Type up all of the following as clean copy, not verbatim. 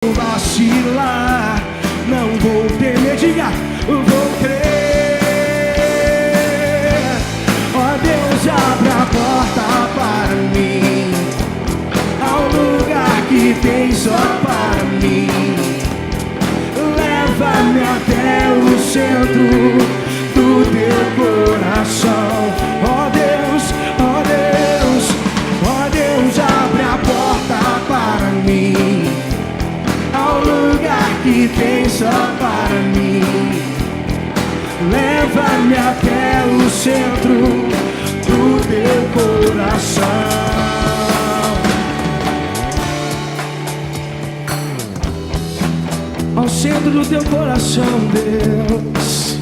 vacilar, não vou temer, diga, vou crer. Ó Deus, abre a porta para mim, ao lugar que tem só para mim. Leva-me até o centro do teu coração. Ó Deus, ó Deus, ó Deus, abre a porta para mim, ao lugar que tem só para mim. Leva-me até o centro do teu coração. Ao centro do teu coração, Deus,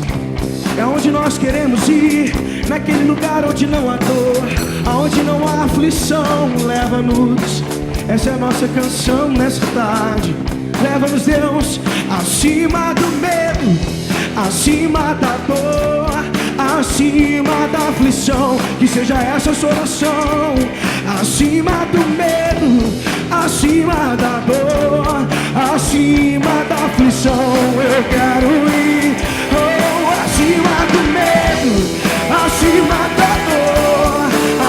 é onde nós queremos ir, naquele lugar onde não há dor, aonde não há aflição. Leva-nos, essa é a nossa canção nessa tarde. Leva-nos, Deus, acima do medo, acima da dor, acima da aflição. Que seja essa a sua oração. Acima do medo, acima da dor, acima da aflição. Eu quero ir, oh, acima do medo, acima da dor,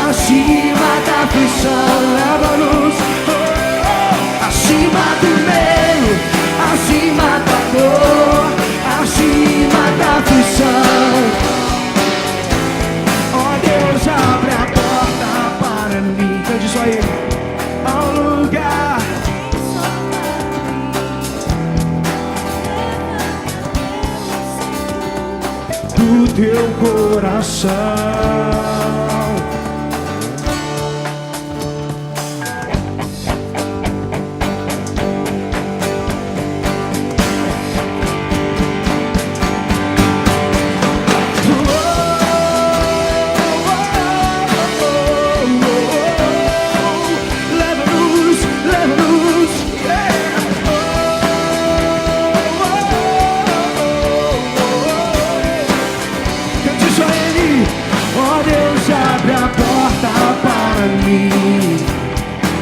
acima da aflição. Leva-nos, oh, acima do medo, acima da dor, acima da aflição. Ó Deus, abre a porta para mim. Cante só ele. Ao lugar do teu coração.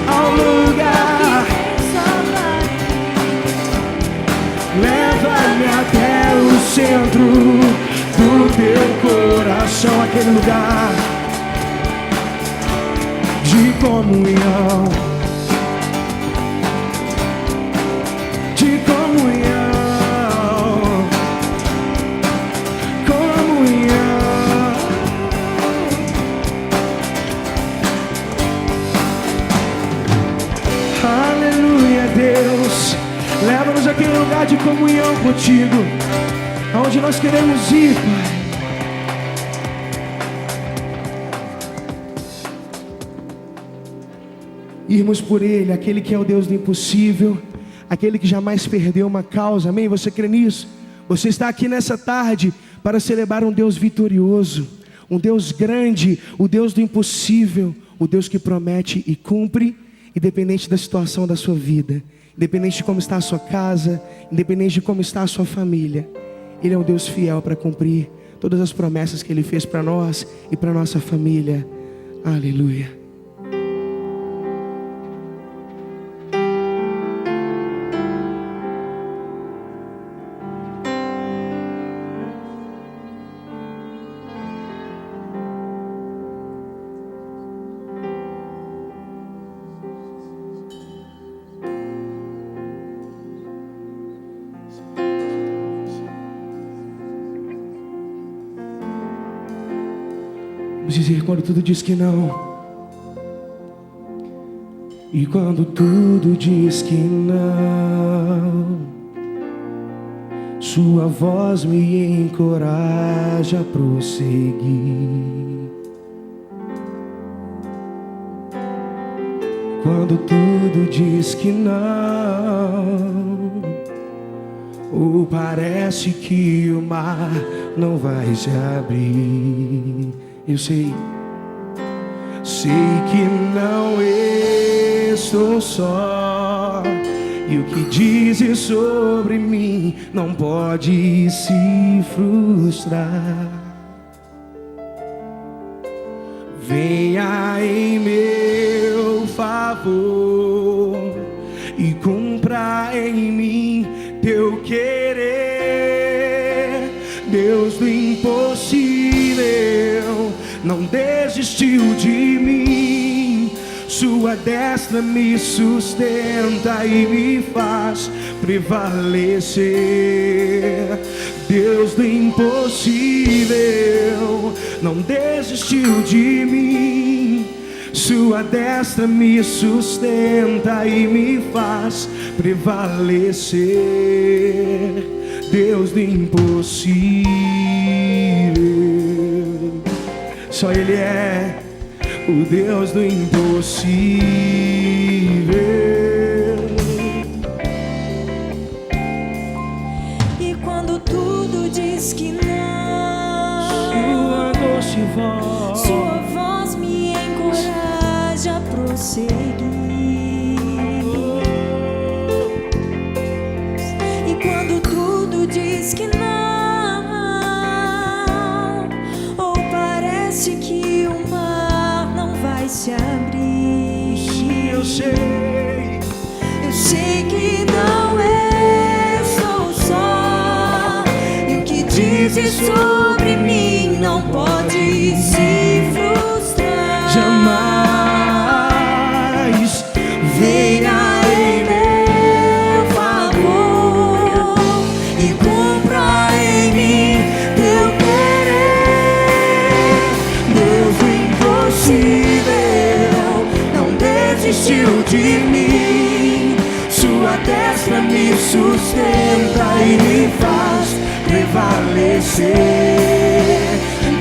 Ao lugar, leva-me até o centro do teu coração, aquele lugar de comunhão, de comunhão, comunhão. Aleluia, Deus, leva-nos àquele lugar de comunhão contigo, aonde nós queremos ir, Pai. Irmos por Ele, aquele que é o Deus do impossível, aquele que jamais perdeu uma causa, amém? Você crê nisso? Você está aqui nessa tarde para celebrar um Deus vitorioso, um Deus grande, o Deus do impossível, o Deus que promete e cumpre, independente da situação da sua vida, independente de como está a sua casa, independente de como está a sua família. Ele é um Deus fiel para cumprir todas as promessas que Ele fez para nós e para nossa família. Aleluia. Vamos dizer quando tudo diz que não. E quando tudo diz que não, sua voz me encoraja a prosseguir. Quando tudo diz que não, ou parece que o mar não vai se abrir, eu sei que não estou só, e o que dizes sobre mim não pode se frustrar. Venha em meu favor e cumpra mostra em mim teu querer. Deus do impossível não desistiu de mim. Sua destra me sustenta e me faz prevalecer. Deus do impossível não desistiu de mim. Sua destra me sustenta e me faz prevalecer. Deus do impossível, só Ele é o Deus do impossível. E quando tudo diz que não, sua doce voz, sua voz me encoraja a prosseguir. E quando tudo diz que não, ou parece que o mar não vai se abrir, sim, eu sei que não estou só. E o que dizes sobre mim não pode se frustrar. jamais. Venha em meu favor e cumpra em mim teu querer. Deus do impossível não desistiu de mim. Sua destra me sustenta e me faz prevalecer.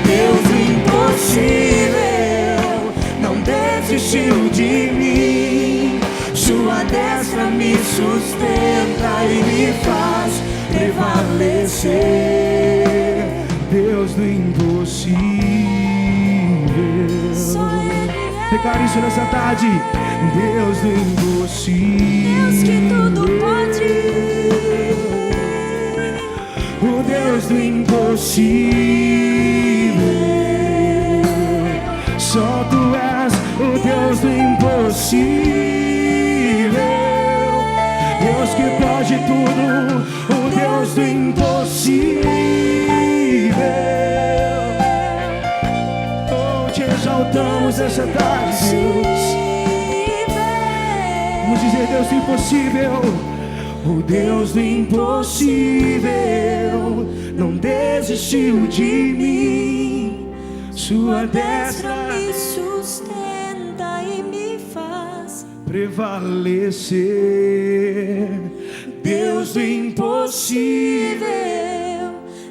Deus do impossível não desistiu de mim. Sua destra me sustenta e me faz prevalecer. Deus do impossível. Só Ele Declare isso nessa tarde. Deus do impossível. Deus que tudo pode. O Deus do impossível. Só tu és o Deus do impossível. Deus que pode tudo. O Deus do impossível. Oh, te exaltamos essa tarde, Deus. Vamos dizer Deus do impossível. O Deus do impossível não desistiu de mim. Sua destra me sustenta e me faz prevalecer. Deus do impossível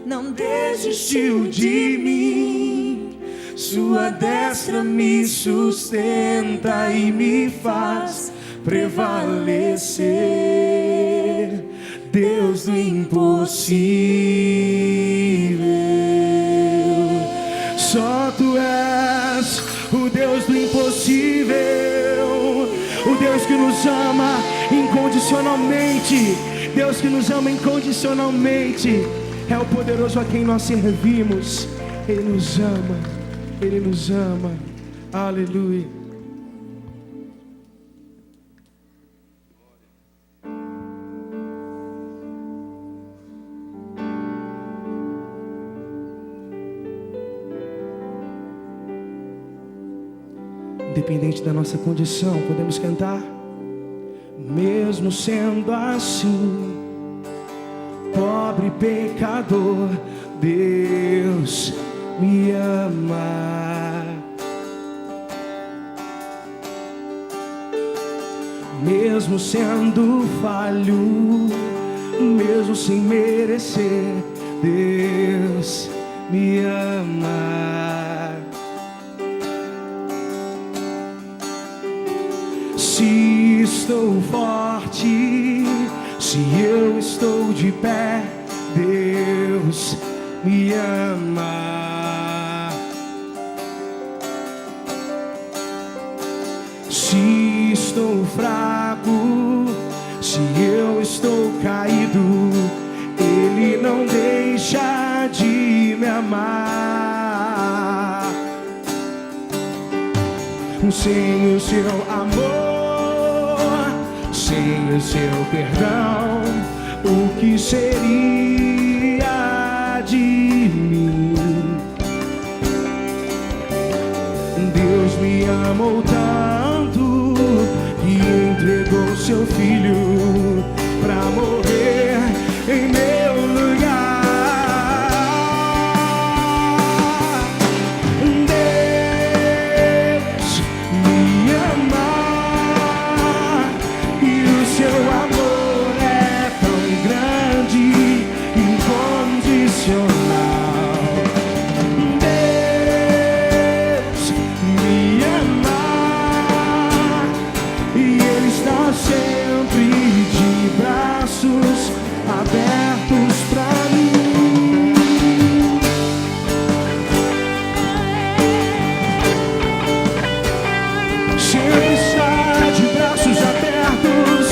não desistiu de mim. Sua destra me sustenta e me faz prevalecer. Deus do impossível. Só tu és o Deus do impossível. O Deus que nos ama incondicionalmente. Deus que nos ama incondicionalmente. É o poderoso a quem nós servimos. Ele nos ama. Ele nos ama. Aleluia. Independente da nossa condição, podemos cantar. Mesmo sendo assim, pobre pecador, Deus me ama. Mesmo sendo falho, mesmo sem merecer, Deus me ama. Se estou forte, se eu estou de pé, Deus me ama. Se estou fraco, se eu estou caído, Ele não deixa de me amar. Sem o seu amor Sem o seu perdão, o que seria de mim? Deus me amou tanto que entregou seu filho pra morrer em meu lugar. Deus me ama e o seu amor é tão grande, incondicional. Deus me ama e Ele está sempre de braços abertos pra mim. Sempre está de braços abertos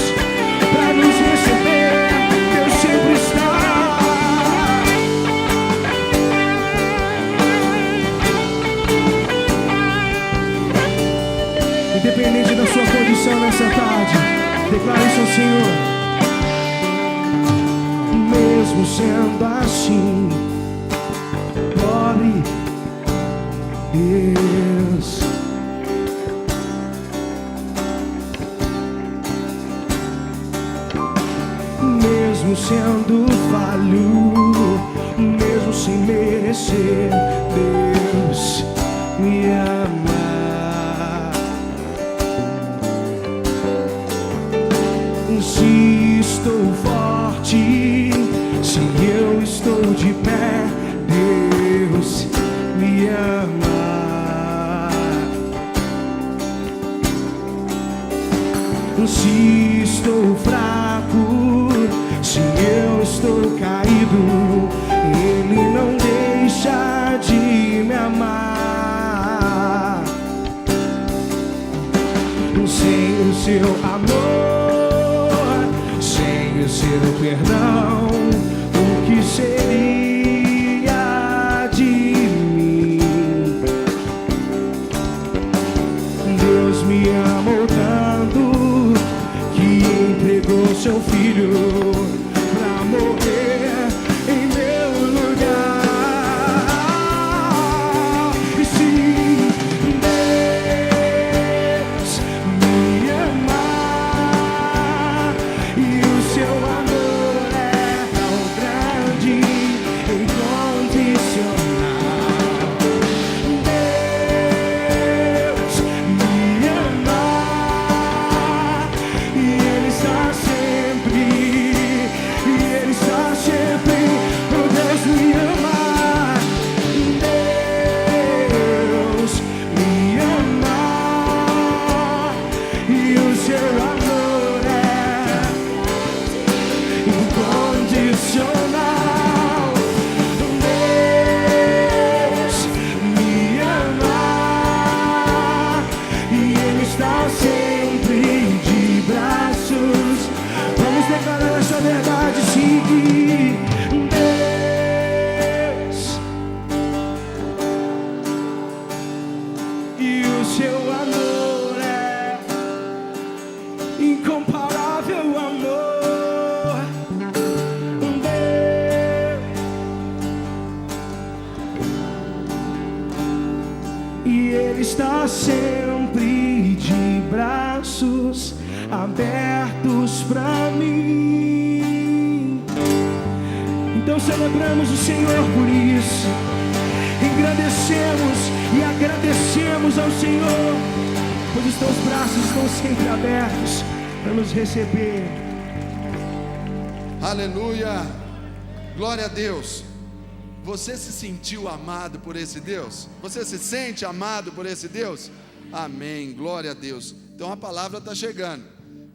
pra nos receber. Deus sempre está. Independente da sua condição nessa tarde, declare isso ao Senhor. Mesmo sendo assim, pobre Deus, mesmo sendo falho, mesmo sem merecer, Deus me ama. Se estou forte, se eu estou de pé, Deus me ama. Se estou fraco, se eu estou caído, Ele não deixa de me amar. Sem o seu amor, sem o seu perdão, o que seria de mim? Deus me amou tanto que entregou seu filho pra morrer em meu lugar. E se Deus me ama e o seu amor é tão grande, incondicional. Deus me ama e Ele está sempre, e Ele está sempre. Oh, Deus me ama, Deus me ama e o seu amor é incondicional. Deus me ama e Ele está sempre de braços. Vamos declarar essa verdade, sim. Deus e o seu amor é incomparável amor. E Ele está sempre de braços abertos pra mim. Então celebramos o Senhor por isso. Engrandecemos e agradecemos ao Senhor, pois os teus braços estão sempre abertos para nos receber. Aleluia, glória a Deus. Você se sentiu amado por esse Deus? Você se sente amado por esse Deus? Amém, glória a Deus. Então a palavra está chegando.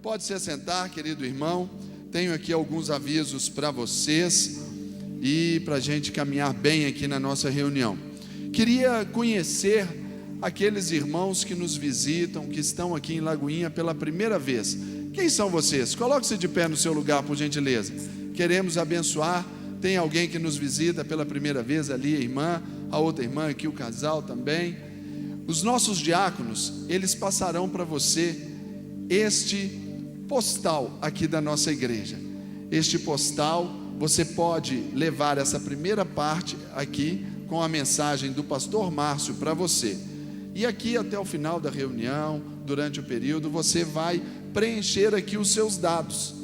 Pode se assentar, querido irmão. Tenho aqui alguns avisos para vocês e para a gente caminhar bem aqui na nossa reunião. Queria conhecer aqueles irmãos que nos visitam, que estão aqui em Lagoinha pela primeira vez. Quem são vocês? Coloque-se de pé no seu lugar, por gentileza. Queremos abençoar. Tem alguém que nos visita pela primeira vez ali, a irmã, a outra irmã aqui, o casal também. Os nossos diáconos, eles passarão para você este postal aqui da nossa igreja. Este postal, você pode levar essa primeira parte aqui com a mensagem do pastor Márcio para você. E aqui até o final da reunião, durante o período, você vai preencher aqui os seus dados,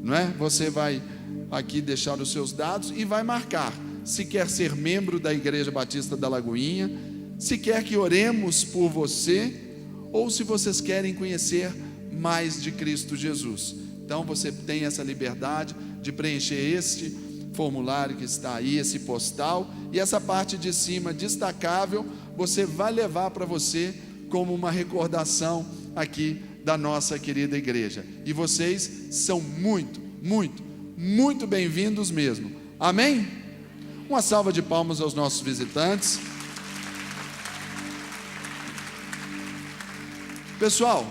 não é? Você vai aqui deixar os seus dados e vai marcar se quer ser membro da Igreja Batista da Lagoinha, se quer que oremos por você, ou se vocês querem conhecer mais de Cristo Jesus. Então você tem essa liberdade de preencher este formulário que está aí, esse postal, e essa parte de cima destacável, você vai levar para você como uma recordação aqui da nossa querida igreja. E vocês são muito, muito, muito bem-vindos mesmo. Amém? Uma salva de palmas aos nossos visitantes. Pessoal,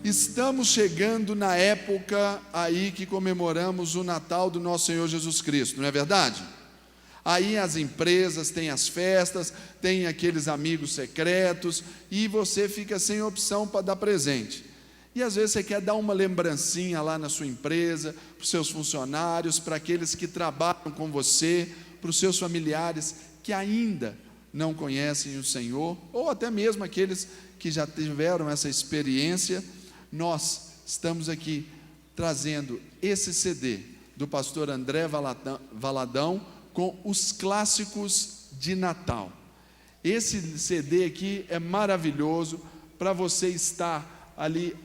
estamos chegando na época aí que comemoramos o Natal do nosso Senhor Jesus Cristo, não é verdade? Aí as empresas têm as festas, tem aqueles amigos secretos, e você fica sem opção para dar presente. E às vezes você quer dar uma lembrancinha lá na sua empresa, para os seus funcionários, para aqueles que trabalham com você, para os seus familiares que ainda não conhecem o Senhor, ou até mesmo aqueles que já tiveram essa experiência. Nós estamos aqui trazendo esse CD do pastor André Valadão com os clássicos de Natal. Esse CD aqui é maravilhoso para você estar ali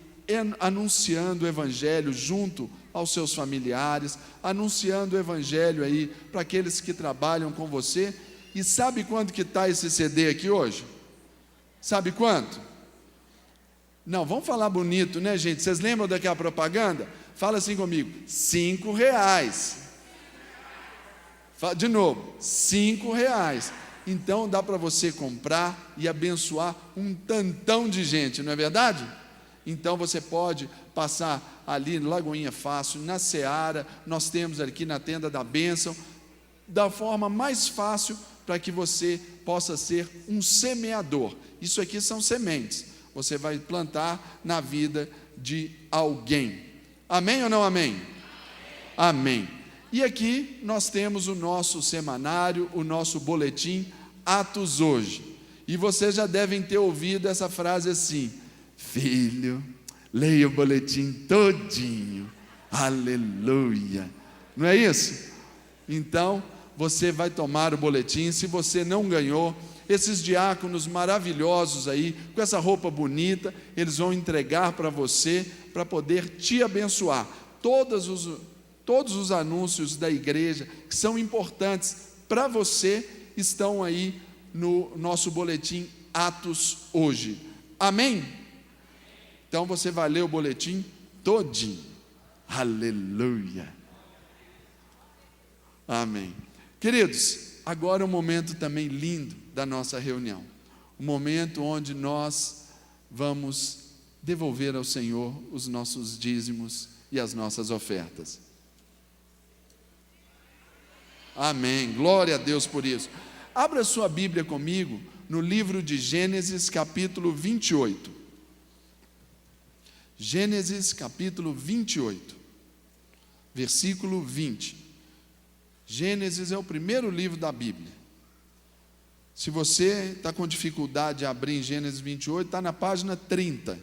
anunciando o Evangelho junto aos seus familiares, anunciando o Evangelho aí para aqueles que trabalham com você. E sabe quanto que está esse CD aqui hoje? Sabe quanto? Não, vamos falar bonito, né, gente? Vocês lembram daquela propaganda? Fala assim comigo: R$5. De novo, R$5. Então dá para você comprar e abençoar um tantão de gente, não é verdade? Então você pode passar ali no Lagoinha Fácil, na Seara, nós temos aqui na Tenda da Bênção, da forma mais fácil para que você possa ser um semeador. Isso aqui são sementes, você vai plantar na vida de alguém. Amém ou não amém? Amém. E aqui nós temos o nosso semanário, o nosso boletim Atos Hoje. E vocês já devem ter ouvido essa frase assim: filho, leia o boletim todinho, aleluia, não é isso? Então, você vai tomar o boletim. Se você não ganhou, esses diáconos maravilhosos aí, com essa roupa bonita, eles vão entregar para você, para poder te abençoar. Todos os anúncios da igreja, que são importantes para você, estão aí no nosso boletim Atos Hoje. Amém? Então você vai ler o boletim todinho. Aleluia. Amém. Queridos, agora é um momento também lindo da nossa reunião. Um momento onde nós vamos devolver ao Senhor os nossos dízimos e as nossas ofertas. Amém. Glória a Deus por isso. Abra sua Bíblia comigo no livro de Gênesis, capítulo 28. Gênesis, capítulo 28, versículo 20. Gênesis é o primeiro livro da Bíblia. Se você está com dificuldade de abrir em Gênesis 28, está na página 30.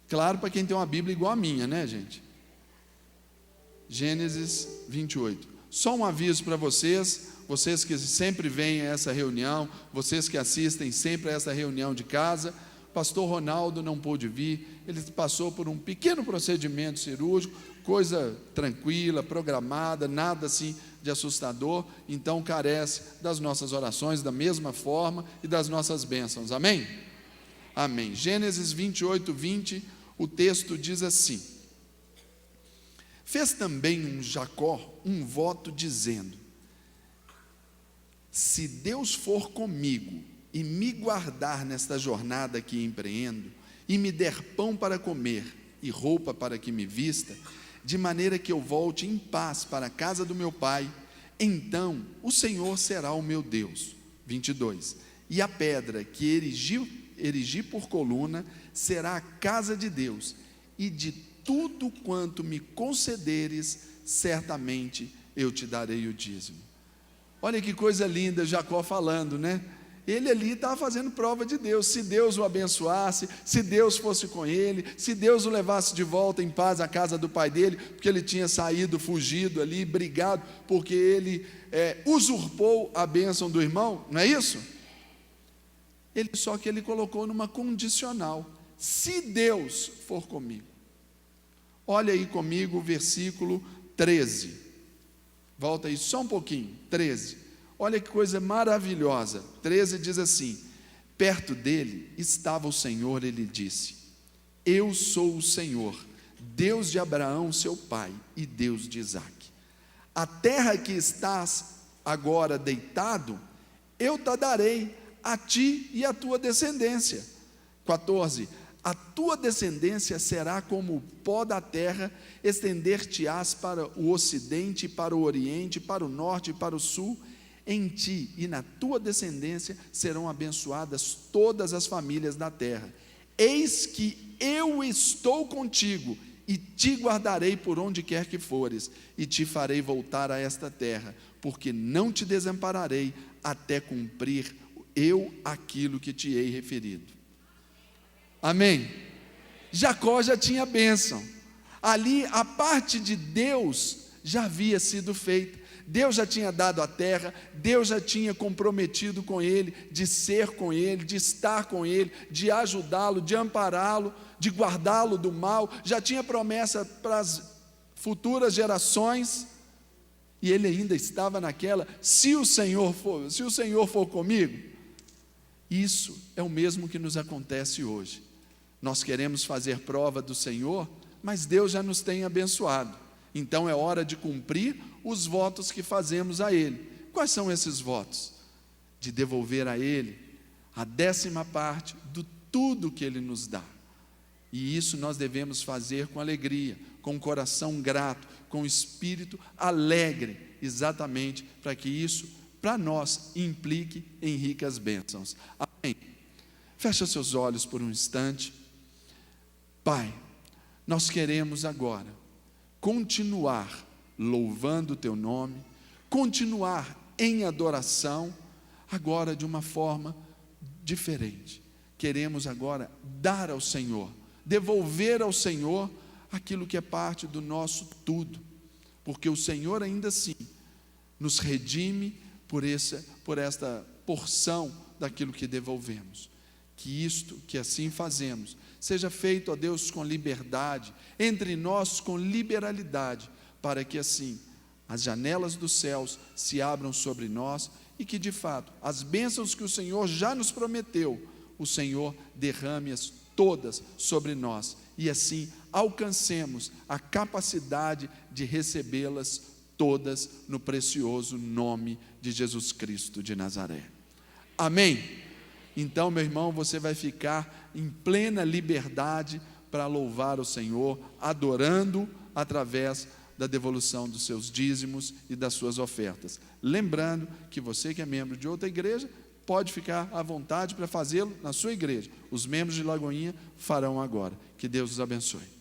Claro, para quem tem uma Bíblia igual a minha, né, gente? Gênesis 28. Só um aviso para vocês que sempre vêm a essa reunião, vocês que assistem sempre a essa reunião de casa. Pastor Ronaldo não pôde vir, ele passou por um pequeno procedimento cirúrgico, coisa tranquila, programada, nada assim de assustador, então carece das nossas orações da mesma forma e das nossas bênçãos. Amém? Amém. Gênesis 28, 20, o texto diz assim: fez também Jacó um voto dizendo: se Deus for comigo e me guardar nesta jornada que empreendo, e me der pão para comer e roupa para que me vista, de maneira que eu volte em paz para a casa do meu pai, então o Senhor será o meu Deus. 22. E a pedra que erigi por coluna será a casa de Deus, e de tudo quanto me concederes, certamente eu te darei o dízimo. Olha que coisa linda, Jacó falando, né? Ele ali estava fazendo prova de Deus. Se Deus o abençoasse, se Deus fosse com ele, se Deus o levasse de volta em paz à casa do pai dele, porque ele tinha saído, fugido ali, brigado, porque ele usurpou a bênção do irmão, não é isso? Só que ele colocou numa condicional: se Deus for comigo. Olha aí comigo o versículo 13, volta aí só um pouquinho, 13, olha que coisa maravilhosa. 13 diz assim: perto dele estava o Senhor, ele disse: eu sou o Senhor, Deus de Abraão seu pai, e Deus de Isaque. A terra que estás agora deitado, eu te darei a ti e a tua descendência. 14, a tua descendência será como o pó da terra, estender-te-ás para o ocidente, para o oriente, para o norte e para o sul. Em ti e na tua descendência serão abençoadas todas as famílias da terra. Eis que eu estou contigo e te guardarei por onde quer que fores, e te farei voltar a esta terra, porque não te desampararei até cumprir eu aquilo que te hei referido. Amém? Jacó já tinha bênção. Ali a parte de Deus já havia sido feita. Deus já tinha dado a terra, Deus já tinha comprometido com ele, de ser com ele, de estar com ele, de ajudá-lo, de ampará-lo, de guardá-lo do mal. Já tinha promessa para as futuras gerações, e ele ainda estava naquela: se o Senhor for comigo. Isso é o mesmo que nos acontece hoje. Nós queremos fazer prova do Senhor, mas Deus já nos tem abençoado. Então é hora de cumprir os votos que fazemos a Ele. Quais são esses votos? De devolver a Ele a 10ª de tudo que Ele nos dá. E isso nós devemos fazer com alegria, com um coração grato, com um espírito alegre, exatamente para que isso, para nós, implique em ricas bênçãos. Amém? Fecha seus olhos por um instante. Pai, nós queremos agora continuar louvando o Teu nome, continuar em adoração, agora de uma forma diferente. Queremos agora dar ao Senhor, devolver ao Senhor aquilo que é parte do nosso tudo, porque o Senhor ainda assim nos redime por esta porção daquilo que devolvemos. Que assim fazemos, seja feito, ó Deus, com liberdade, entre nós com liberalidade, para que assim as janelas dos céus se abram sobre nós e que de fato as bênçãos que o Senhor já nos prometeu, o Senhor derrame-as todas sobre nós, e assim alcancemos a capacidade de recebê-las todas no precioso nome de Jesus Cristo de Nazaré. Amém? Então, meu irmão, você vai ficar em plena liberdade para louvar o Senhor, adorando através da devolução dos seus dízimos e das suas ofertas. Lembrando que você que é membro de outra igreja, pode ficar à vontade para fazê-lo na sua igreja. Os membros de Lagoinha farão agora. Que Deus os abençoe.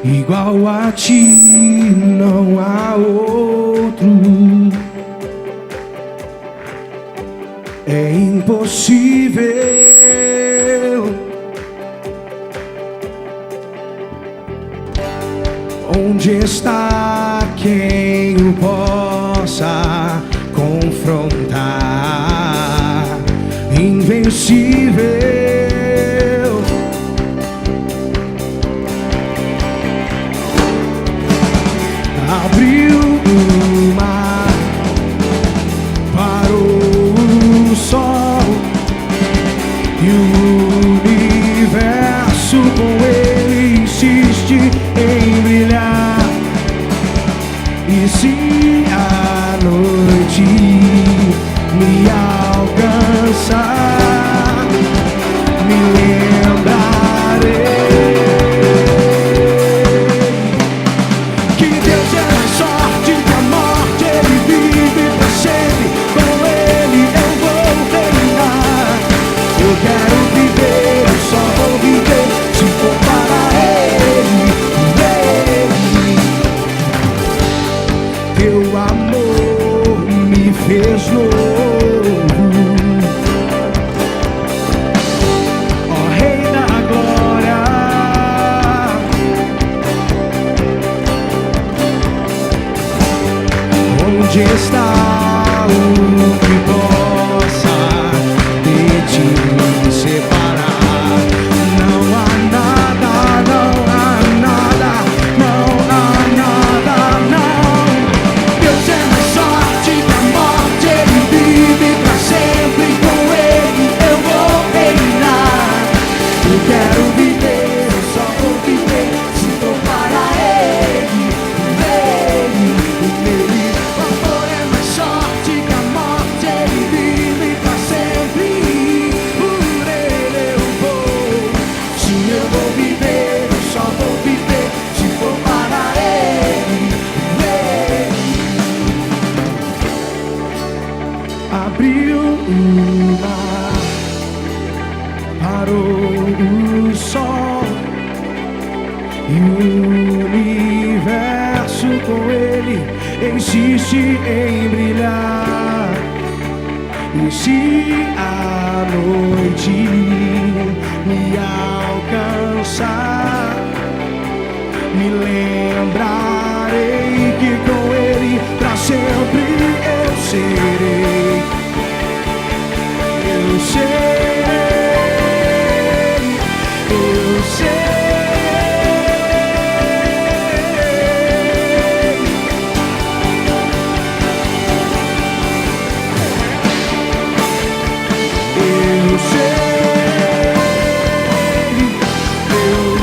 Igual a ti não há outro, é impossível. Onde está quem o possa confrontar? Invencível. Abriu o mar, parou o sol e o universo com ele insiste em brilhar. E se a noite alcançar, me lembrarei que Deus é mais forte que a morte, Ele vive pra sempre, com Ele eu vou reinar. Eu quero viver, eu só vou viver se for para Ele, Teu amor me fez novo, ó Rei da glória. Onde está o que possa de ti me separar? Não há nada, não há nada, não há nada, não. Deus é mais forte que a morte, Ele vive pra sempre, com Ele eu vou reinar. Eu quero viver, eu só vou viver se for para Ele, nele. O amor é mais forte que a morte, Ele vive pra sempre, por Ele eu vou. Sim, eu vou viver, eu só vou viver se for para Ele, nele. Abriu o mar, parou o sol e o universo com Ele insiste em brilhar. E se a noite me alcançar, me lembrarei que com Ele pra sempre eu serei. Eu serei, eu serei. Eu serei, eu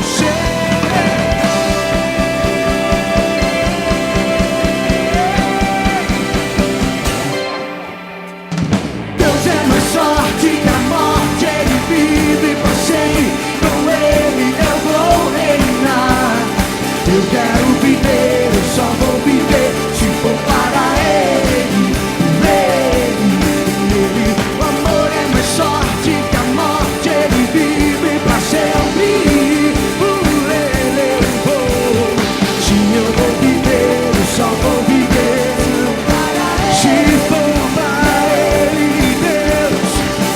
Deus é mais forte que a morte, Ele vive pra sempre, com Ele eu vou reinar. Eu quero viver, eu só vou viver se for para Ele, nele. O amor é mais forte que a morte, Ele vive pra sempre, por Ele eu vou. Sim, eu vou viver, eu só vou viver se for para Ele, Deus.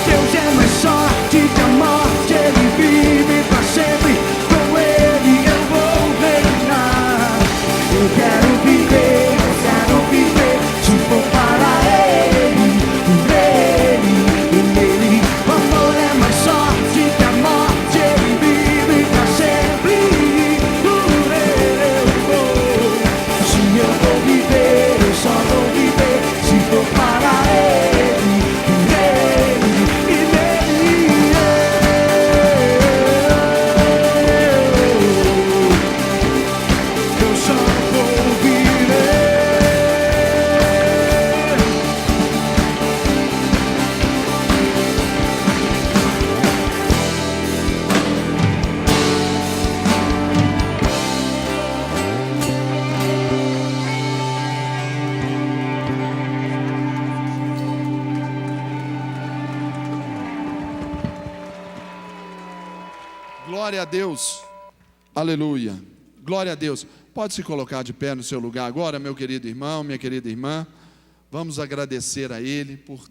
Deus é mais forte que a morte, Ele vive pra sempre, com Ele eu vou reinar. Eu quero viver, se for para Ele, nele. O amor é mais forte que a morte, Ele vive pra sempre, por Ele eu vou. Sim, eu vou viver, eu só vou viver se for para Ele, nele e nele. Eu só vou viver. Glória a Deus, aleluia, glória a Deus. Pode se colocar de pé no seu lugar agora, meu querido irmão, minha querida irmã. Vamos agradecer a Ele por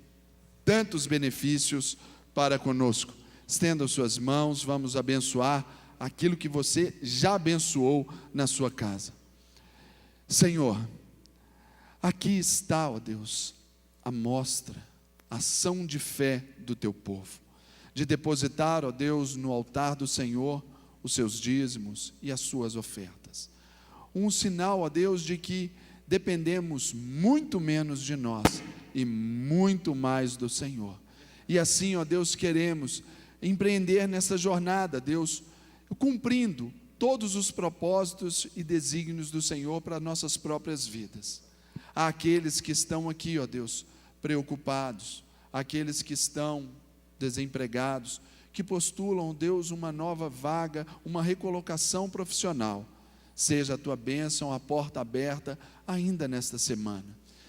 tantos benefícios para conosco. Estenda suas mãos, vamos abençoar aquilo que você já abençoou na sua casa. Senhor, aqui está, ó Deus, a mostra, a ação de fé do teu povo, de depositar, ó Deus, no altar do Senhor os seus dízimos e as suas ofertas. Um sinal, ó Deus, de que dependemos muito menos de nós e muito mais do Senhor. E assim, ó Deus, queremos empreender nessa jornada, Deus, cumprindo todos os propósitos e desígnios do Senhor para nossas próprias vidas. Há aqueles que estão aqui, ó Deus, preocupados, aqueles que estão desempregados, que postulam, Deus, uma nova vaga, uma recolocação profissional. Seja a tua bênção, a porta aberta ainda nesta semana.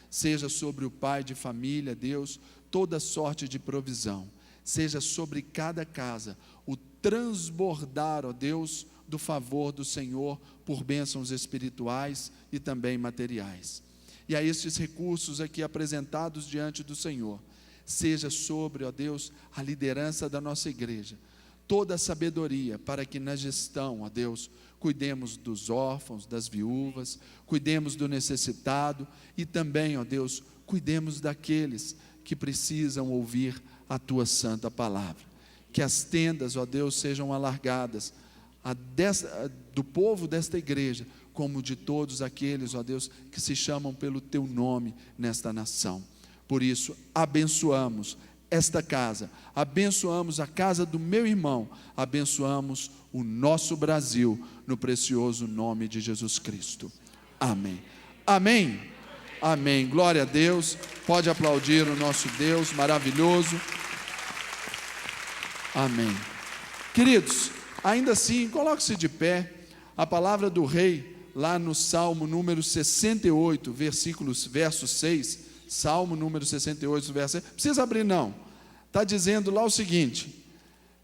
Seja sobre o pai de família, Deus, toda sorte de provisão. Seja sobre cada casa o transbordar, ó Deus, do favor do Senhor por bênçãos espirituais e também materiais. E a estes recursos aqui apresentados diante do Senhor, seja sobre, ó Deus, a liderança da nossa igreja, toda a sabedoria para que na gestão, ó Deus, cuidemos dos órfãos, das viúvas, cuidemos do necessitado e também, ó Deus, cuidemos daqueles que precisam ouvir a Tua santa palavra. Que as tendas, ó Deus, sejam alargadas do povo desta igreja, como de todos aqueles, ó Deus, que se chamam pelo Teu nome nesta nação. Por isso, abençoamos esta casa, abençoamos a casa do meu irmão, abençoamos o nosso Brasil, no precioso nome de Jesus Cristo. Amém. Amém. Amém. Glória a Deus. Pode aplaudir o nosso Deus maravilhoso. Amém. Queridos, ainda assim, coloque-se de pé. A palavra do rei, lá no Salmo número 68, verso 6, Salmo número 68, verso 6, precisa abrir não, está dizendo lá o seguinte: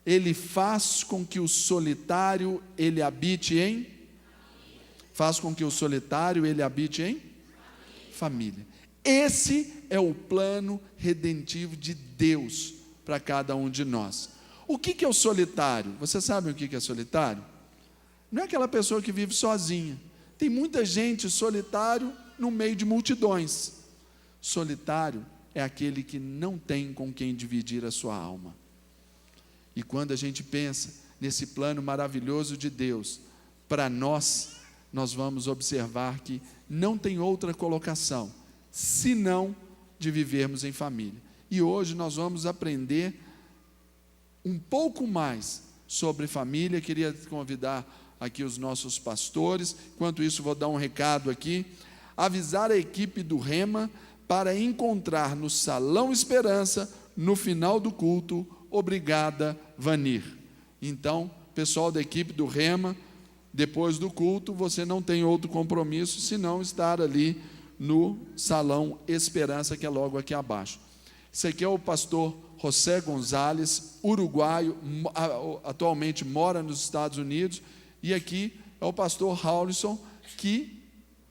Ele faz com que o solitário, ele habite em? Faz com que o solitário, ele habite em? Família. Esse é o plano redentivo de Deus para cada um de nós. O que é o solitário? Você sabe o que é solitário? Não é aquela pessoa que vive sozinha. Tem muita gente solitário no meio de multidões. Solitário é aquele que não tem com quem dividir a sua alma. E quando a gente pensa nesse plano maravilhoso de Deus, para nós vamos observar que não tem outra colocação, senão de vivermos em família. E hoje nós vamos aprender um pouco mais sobre família. Queria convidar aqui os nossos pastores. Enquanto isso, vou dar um recado aqui. Avisar a equipe do Rema para encontrar no Salão Esperança, no final do culto. Obrigada, Vanir. Então, pessoal da equipe do Rema, depois do culto, você não tem outro compromisso, senão estar ali no Salão Esperança, que é logo aqui abaixo. Esse aqui é o pastor José Gonzalez, uruguaio, atualmente mora nos Estados Unidos, e aqui é o pastor Raulison, que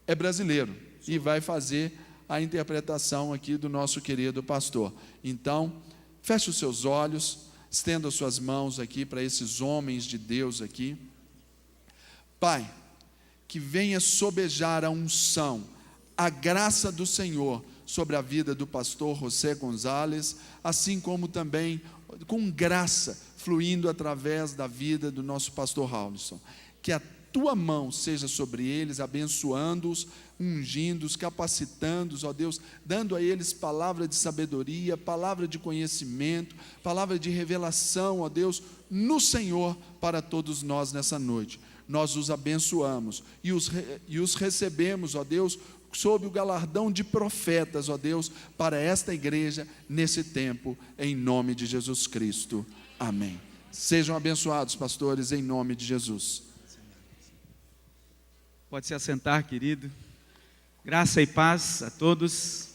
é brasileiro, e vai fazer a interpretação aqui do nosso querido pastor. Então, feche os seus olhos, estenda as suas mãos aqui para esses homens de Deus aqui. Pai, que venha sobejar a unção, a graça do Senhor sobre a vida do pastor José Gonzalez, assim como também com graça fluindo através da vida do nosso pastor Raulison. Que a tua mão seja sobre eles, abençoando-os, ungindo-os, capacitando-os, ó Deus, dando a eles palavra de sabedoria, palavra de conhecimento, palavra de revelação, ó Deus, no Senhor para todos nós nessa noite. Nós os abençoamos e os recebemos, ó Deus, sob o galardão de profetas, ó Deus, para esta igreja nesse tempo, em nome de Jesus Cristo. Amém. Sejam abençoados, pastores, em nome de Jesus. Pode se assentar, querido. Graça e paz a todos.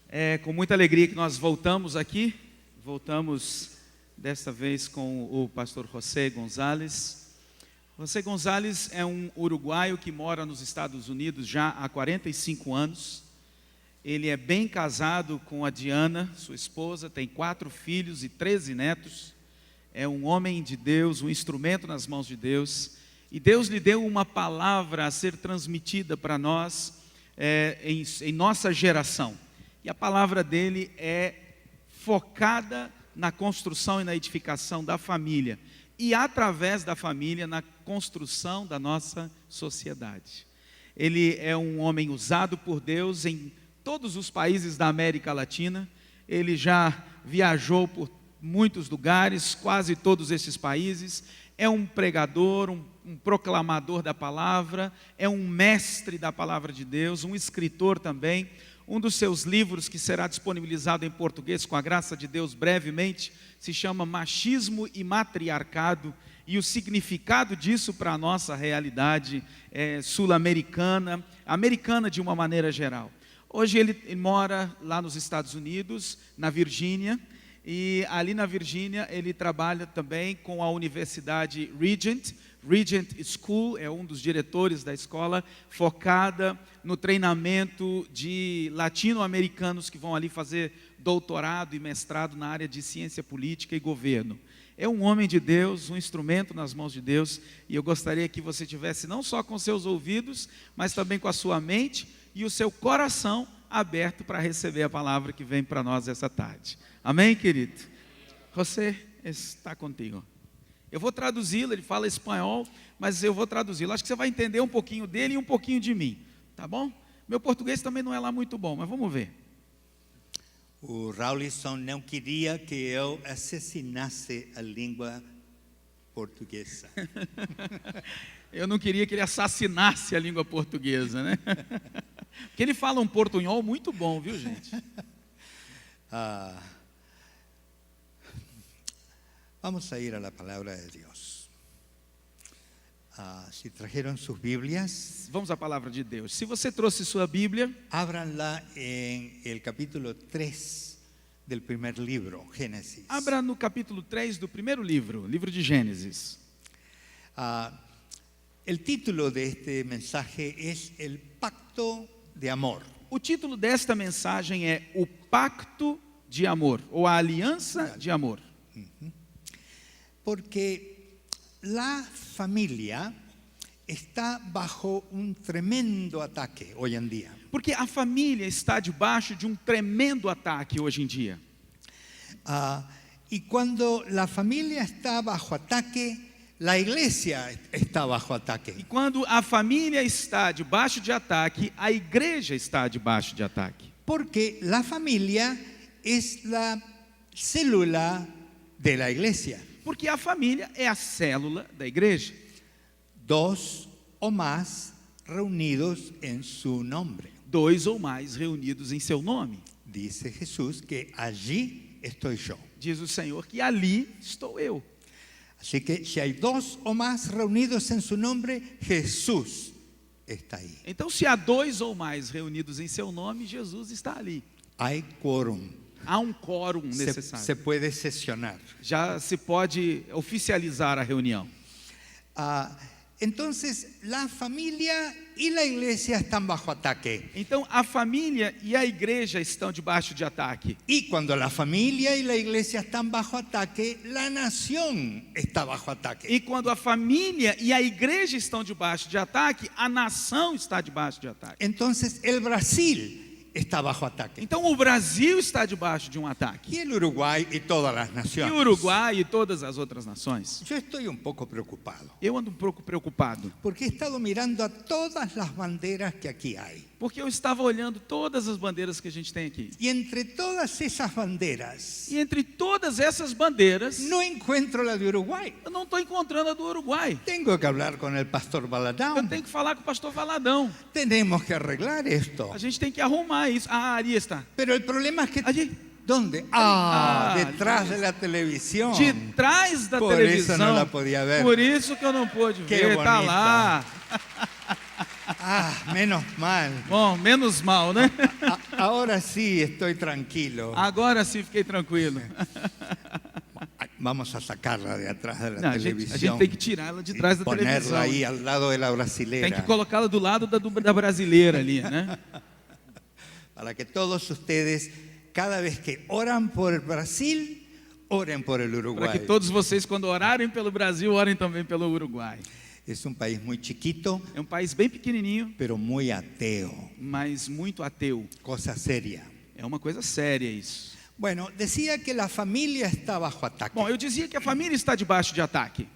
É com muita alegria que nós voltamos aqui. Voltamos desta vez com o pastor José Gonzalez. José Gonzalez é um uruguaio que mora nos Estados Unidos já há 45 anos. Ele é bem casado com a Diana, sua esposa, tem 4 filhos e 13 netos. É um homem de Deus, um instrumento nas mãos de Deus. E Deus lhe deu uma palavra a ser transmitida para nós em nossa geração. E a palavra dele é focada na construção e na edificação da família. E através da família, na construção da nossa sociedade. Ele é um homem usado por Deus em todos os países da América Latina. Ele já viajou por muitos lugares, quase todos esses países. É um pregador, um proclamador da palavra, é um mestre da palavra de Deus, um escritor também, Um dos seus livros, que será disponibilizado em português, com a graça de Deus, brevemente, se chama Machismo e Matriarcado, e o significado disso para a nossa realidade sul-americana, americana de uma maneira geral. Hoje ele mora lá nos Estados Unidos, na Virgínia, e ali na Virgínia ele trabalha também com a Universidade Regent School, é um dos diretores da escola, focada no treinamento de latino-americanos que vão ali fazer doutorado e mestrado na área de ciência política e governo. É um homem de Deus, um instrumento nas mãos de Deus, e eu gostaria que você tivesse não só com seus ouvidos, mas também com a sua mente e o seu coração aberto para receber a palavra que vem para nós essa tarde. Amém, querido? Você está contigo. Eu vou traduzi-lo, ele fala espanhol, mas eu vou traduzi-lo. Acho que você vai entender um pouquinho dele e um pouquinho de mim, tá bom? Meu português também não é lá muito bom, mas vamos ver. O Raulison não queria que eu assassinasse a língua portuguesa. Eu não queria que ele assassinasse a língua portuguesa, né? Porque ele fala um portunhol muito bom, viu, gente? Vamos a ir a la palabra de Dios. Si trajeron sus Biblias, vamos à palavra de Deus. Se você trouxe sua Bíblia, ábranla en el capítulo 3 del primer libro, Génesis. Abra no capítulo 3 do primeiro livro, livro de Gênesis. El título de este mensaje es El Pacto de Amor. O título desta mensagem é O Pacto de Amor, ou a Aliança de Amor. Porque la familia está bajo un tremendo ataque hoy en día. Porque a família está debaixo de um tremendo ataque hoje em dia. Y cuando la familia está bajo ataque, la iglesia está bajo ataque. E quando a família está debaixo de ataque, a igreja está debaixo de ataque. Porque la familia es la célula de la iglesia. Porque a família é a célula da igreja. Dos o más reunidos en su nombre. Dois ou mais reunidos em seu nome. Dice Jesús que allí estoy yo. Diz o Senhor que ali estou eu. Así que si hay dos o más reunidos en su nombre, Jesús está ahí. Então, se há dois ou mais reunidos em seu nome, Jesus está ali. Hay quórum. Há um quórum necessário. Se puede sesionar. Já se pode oficializar a reunião. Entonces, la familia y la iglesia están bajo ataque. Então, a família e a igreja estão debaixo de ataque. Y cuando la familia y la iglesia están bajo ataque, la nación está bajo ataque. E quando a família e a igreja estão debaixo de ataque, a nação está debaixo de ataque. Entonces, el Brasil está bajo ataque. Então, o Brasil está debaixo de um ataque. Y el Uruguay y todas las E naciones. o Uruguai e todas as outras nações. Yo estoy un poco preocupado. Eu ando um pouco preocupado, Porque he estado mirando a todas las banderas que aquí hay. porque eu estava olhando todas as bandeiras que a gente tem aqui. Y entre todas esas banderas, E entre todas essas bandeiras, no encuentro la de Uruguay. eu não estou encontrando a do Uruguai. Tengo que hablar con el pastor Eu Baladão. tenho que falar com o pastor Valadão. Tenemos que arreglar esto. A gente tem que arrumar isso. Ah, ali está. Pero el problema es que... Allí. ¿Dónde? Detrás de la televisión. De trás da Por televisão. isso não la podia ver. Por isso que eu não pude Que ver. Tá bonita. lá. Menos mal. Bom, menos mal, né? Ahora sí estoy tranquilo. Agora sim fiquei tranquilo. Vamos a sacarla de atrás de la Não, a televisión. gente tem que tirar ela de trás da televisão. Ponerla ahí al lado de la brasilera. Tem que colocá-la do lado da brasileira ali, né? Para que todos ustedes, cada vez que oran por el Brasil, oren por el Para Uruguay. que todos vocês, quando orarem pelo Brasil, orem também pelo Uruguai. Es un país muy chiquito, É um país bem pequenininho, pero muy ateo. mas muito ateu. Cosa seria. É uma coisa séria isso. Bueno, decía que la familia está bajo ataque. Bom, eu dizia que a família está debaixo de ataque.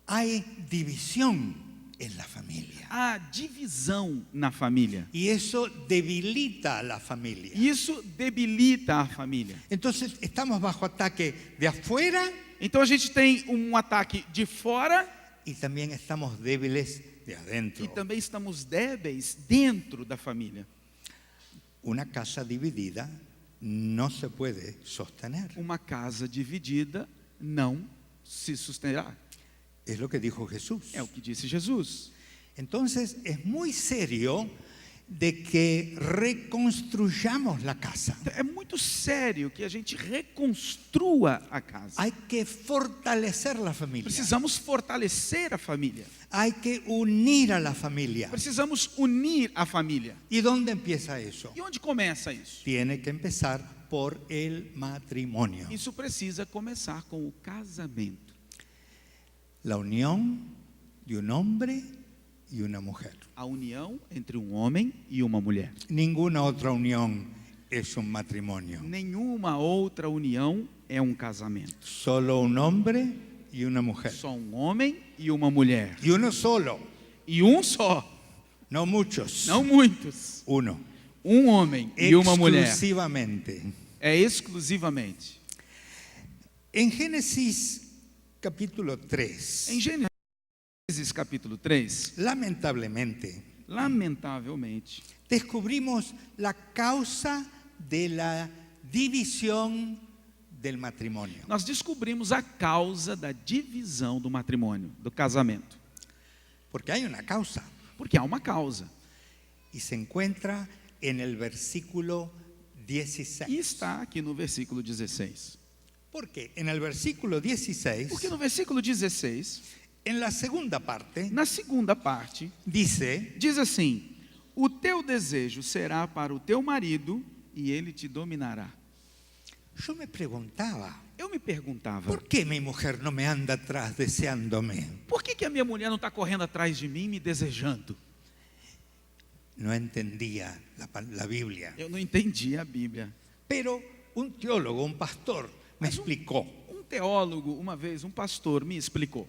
Hay división en la familia. Há divisão na família. Y eso debilita a la familia. Isso debilita a família. Entonces estamos bajo ataque de afuera Então a gente tem um ataque de fora y también estamos débiles de e adentro. também estamos débeis dentro da família. Una casa dividida no se puede sostener. Uma casa dividida não se sustentará. Es lo que dijo Jesús. É o que disse Jesus. Entonces es muy serio de que reconstruyamos la casa. É muito sério que a gente reconstrua a casa. Hay que fortalecer la familia. Precisamos fortalecer a família. Hay que unir a la familia. Precisamos unir a família. ¿Y dónde empieza eso? E onde começa isso? Tiene que empezar por el matrimonio. Isso precisa começar com o casamento. La unión de un hombre y una mujer. A união entre um homem e uma mulher. Ninguna otra unión es un matrimonio. Nenhuma outra união é um casamento. Solo un hombre y una mujer. Só um homem e uma mulher. Y uno solo, E um só, no muchos. não muitos. Uno. Um homem e uma mulher. Exclusivamente. É exclusivamente. En Génesis capítulo 3, Em Gênesis capítulo 3, lamentablemente, lamentavelmente, descubrimos la causa de la división del matrimonio. nós descobrimos a causa da divisão do matrimônio, do casamento. Porque hay una causa Porque há uma causa. y se encuentra en el versículo E 16. está aqui no versículo 16. Porque en el versículo 16, Porque no versículo 16, en la segunda parte, na segunda parte, dice: diz assim: o teu desejo será para o teu marido e ele te dominará. yo me preguntaba, Eu me perguntava, ¿por qué mi mujer no me anda atrás deseándome? por que a minha mulher não está correndo atrás de mim me desejando? No entendía la Biblia. Eu não entendi a Bíblia. Pero un teólogo, un pastor, me explicó: Um teólogo, uma vez, um pastor, me explicou.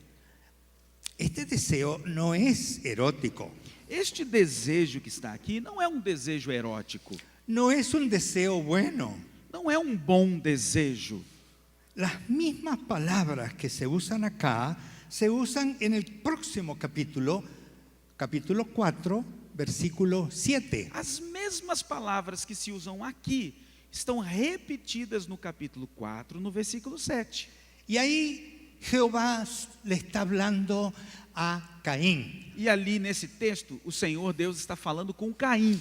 este deseo no es erótico, Este desejo que está aqui não é um desejo erótico. no es un deseo bueno. Não é um bom desejo. Las mismas palabras que se usan acá se usan en el próximo capítulo 4, versículo 7. As mesmas palavras que se usam aqui estão repetidas no capítulo 4, no versículo 7. Y ahí Jehová le está hablando a Caín, E ali nesse texto, o Senhor Deus está falando com Caim,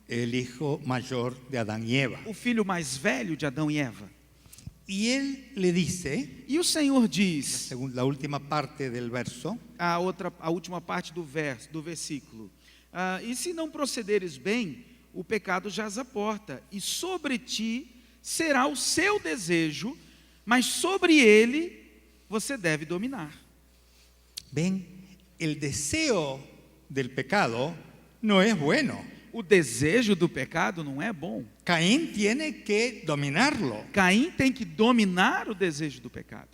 el hijo mayor de Adán y Eva. o filho mais velho de Adão e Eva. Y él le dice, E o Senhor diz, según la última parte del verso, a última parte do versículo, e se não procederes bem, o pecado jaz à porta, e sobre ti será o seu desejo, mas sobre ele você deve dominar. ven, el deseo del pecado no es bueno. O desejo do pecado não é bom. Caín tiene que dominarlo. Caim tem que dominar o desejo do pecado.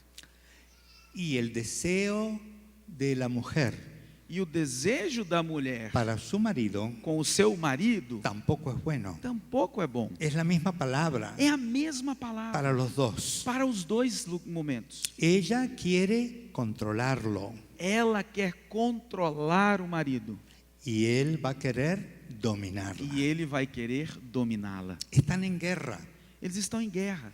Y el deseo de la mujer E o desejo da mulher para su marido com o seu marido tampoco es bueno. tampouco é bom. Es la misma palabra É a mesma palavra para los dos. para os dois momentos. Ella quiere controlarlo Ela quer controlar o marido y él va a querer dominarla. e ele vai querer dominá-la. Están en guerra. Eles estão em guerra.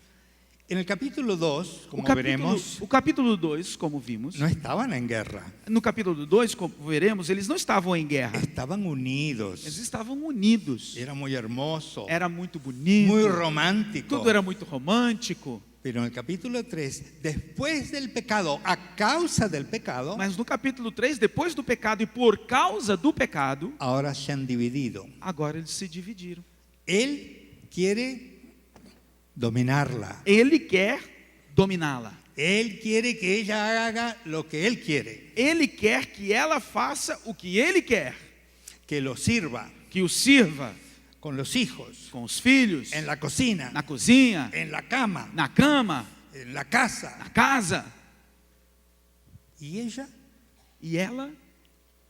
En el capítulo 2, como O veremos, capítulo 2, como vimos, no estaban en guerra. no capítulo 2, como veremos, eles não estavam em guerra. Estaban unidos. Eles estavam unidos. Era muy hermoso, Era muito bonito. muy romántico. Tudo era muito romântico. Pero en el capítulo 3, después del pecado, a causa del pecado, Mas no capítulo 3, depois do pecado e por causa do pecado, ahora se han dividido. agora eles se dividiram. Él quiere dominarla. Ele quer dominá-la. Él quiere que ella haga lo que él quiere, Ele quer que ela faça o que ele quer. que lo sirva Que o sirva con los hijos, com os filhos, en la cocina, na cozinha, en la cama, na cama, en la casa. na casa. Y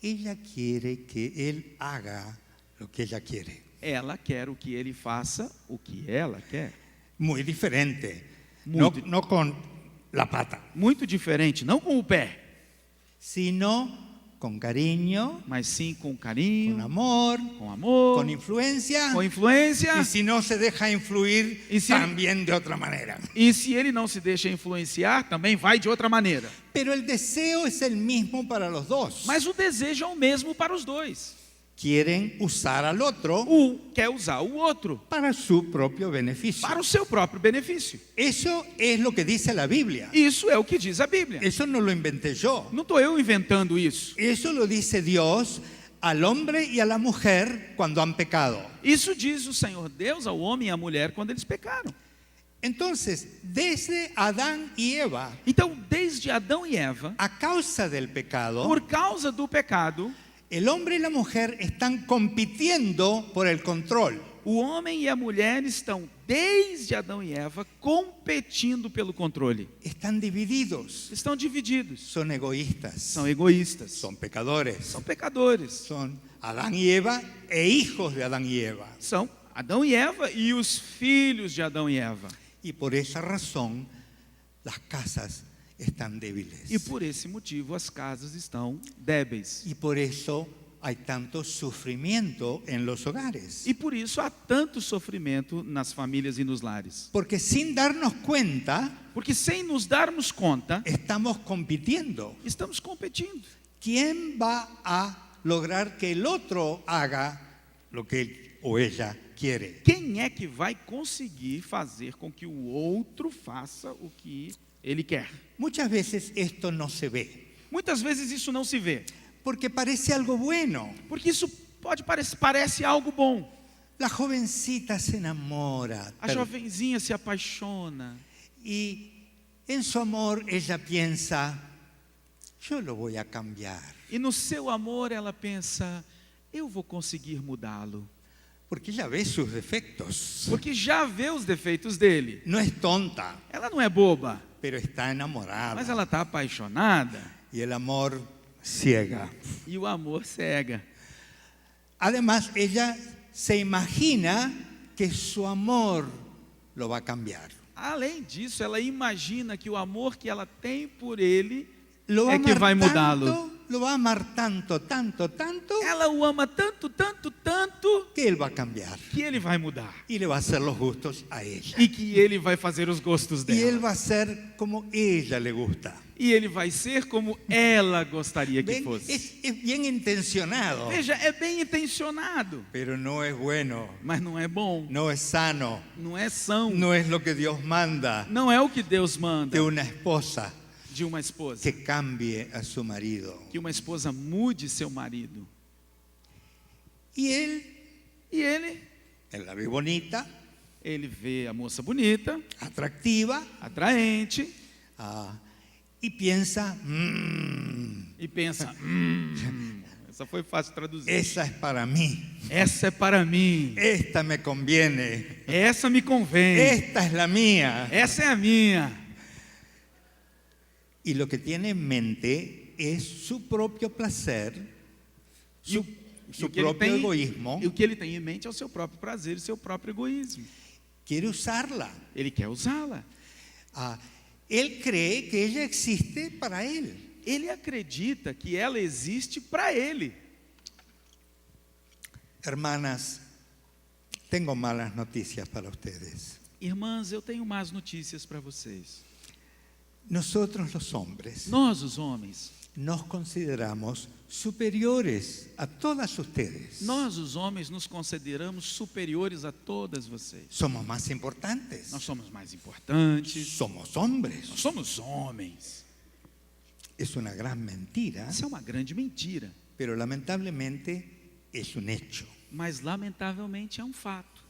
ella quiere que él haga lo que ella quiere. Ela quer o que ele faça, o que ela quer. Muy diferente, Muy no con la pata, Muito diferente, não com o pé, sino con cariño, mas sim com con carinho, amor, com amor, con influencia. com influência. Y si no se deja influir, Y si- también de otra manera. E se ele não se deixa influenciar, também vai de outra maneira. Pero el deseo es el mismo para los dos. Mas o desejo é o mesmo para os dois. Quieren usar al otro Quer usar o outro para su propio beneficio. para o seu próprio benefício. Eso es lo que dice la Biblia. Isso é o que diz a Bíblia. Eso no lo inventé yo. Não estou eu inventando isso. Eso lo dice Dios al hombre y a la mujer cuando han pecado. Isso diz o Senhor Deus ao homem e à mulher quando eles pecaram. Entonces, desde Adán y Eva, Então, desde Adão e Eva, a causa del pecado, por causa do pecado, el hombre y la mujer están compitiendo por el control. o homem e a mulher estão, desde Adão e Eva, competindo pelo controle. Están divididos. Estão divididos. Son egoístas. São egoístas. Son pecadores. São pecadores. Son Adán y Eva e hijos de Adán y Eva. São Adão e Eva e os filhos de Adão e Eva. Y por esa razón las casas están débiles. E por esse motivo as casas estão débeis. Y por eso hay tanto sufrimiento en los hogares. E por isso há tanto sofrimento nas famílias e nos lares. Porque sin darnos cuenta, Porque sem nos darmos conta, estamos compitiendo. estamos competindo. ¿Quién va a lograr que el otro haga lo que él o ella quiere? Quem é que vai conseguir fazer com que o outro faça o que ele quer? Muchas veces esto no se ve, Muitas vezes isso não se vê. porque parece algo bueno. Porque isso parece algo bom. La jovencita se enamora A jovenzinha se apaixona. y en su amor ella piensa, yo lo voy a cambiar, E no seu amor ela pensa, eu vou conseguir mudá-lo. porque ella ve sus defectos. Porque já vê os defeitos dele. No es tonta, Ela não é boba, pero está enamorada. mas ela está apaixonada. Y el amor ciega. E o amor cega. Además, ella se imagina que su amor lo va a cambiar. Além disso, ela imagina que o amor que ela tem por ele Lo va a é que vai amar mudá-lo. tanto, lo va a amar tanto, tanto, tanto, Ela o ama tanto, tanto, tanto, que él va a cambiar. que ele vai mudar. Y le va a hacer los gustos a ella. E que ele vai fazer os gostos Y él dela. va a ser como ella le gusta. E ele vai ser como ela gostaria que ¿Ven? fosse. Es bien intencionado, Veja, é bem intencionado, pero no es bueno, mas não é bom, no es sano, não é são, no es lo que Dios manda não é o que Deus manda de una esposa de uma esposa. que cambie a su marido. Que uma esposa mude seu marido. Y él la ve bonita, Ele vê a moça bonita, atractiva, atraente, y piensa, e pensa: essa foi fácil de traduzir. esa es para mí, Essa é para mim, esta me conviene, essa me convém, esta es la mía. essa é a minha. Y lo que tiene en mente es su propio placer, su o que ele propio tem, egoísmo. e o que ele tem em mente é o seu próprio prazer e seu próprio egoísmo. Quiere usarla. Ele quer usá-la. Él cree que ella existe para él. Ele acredita que ela existe para ele. Hermanas, tengo malas noticias para ustedes. Irmãs, eu tenho más notícias para vocês. Nosotros los hombres Nós, os homens, nos consideramos superiores a todas ustedes. nós, os homens, nos consideramos superiores a todas vocês. Somos más importantes. Nós somos mais importantes. Somos hombres. Nós somos homens. Es una gran mentira, Isso é uma grande mentira, pero lamentablemente es un hecho. mas lamentavelmente é um fato.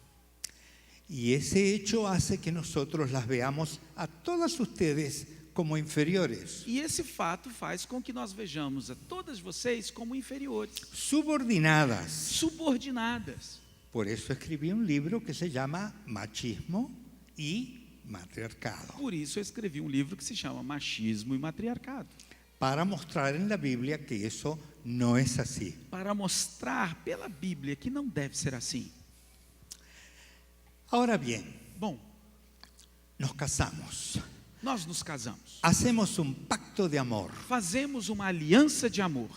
Y ese hecho hace que nosotros las veamos a todas ustedes como inferiores, E esse fato faz com que nós vejamos a todas vocês como inferiores, subordinadas. subordinadas. Por eso escribí un libro que se llama Machismo y Matriarcado, Por isso eu escrevi um livro que se chama Machismo e Matriarcado, para mostrar en la Biblia que eso no es así. para mostrar pela Bíblia que não deve ser assim. Ahora bien, Bom, nos casamos, nós nos casamos, hacemos un pacto de amor, fazemos uma aliança de amor,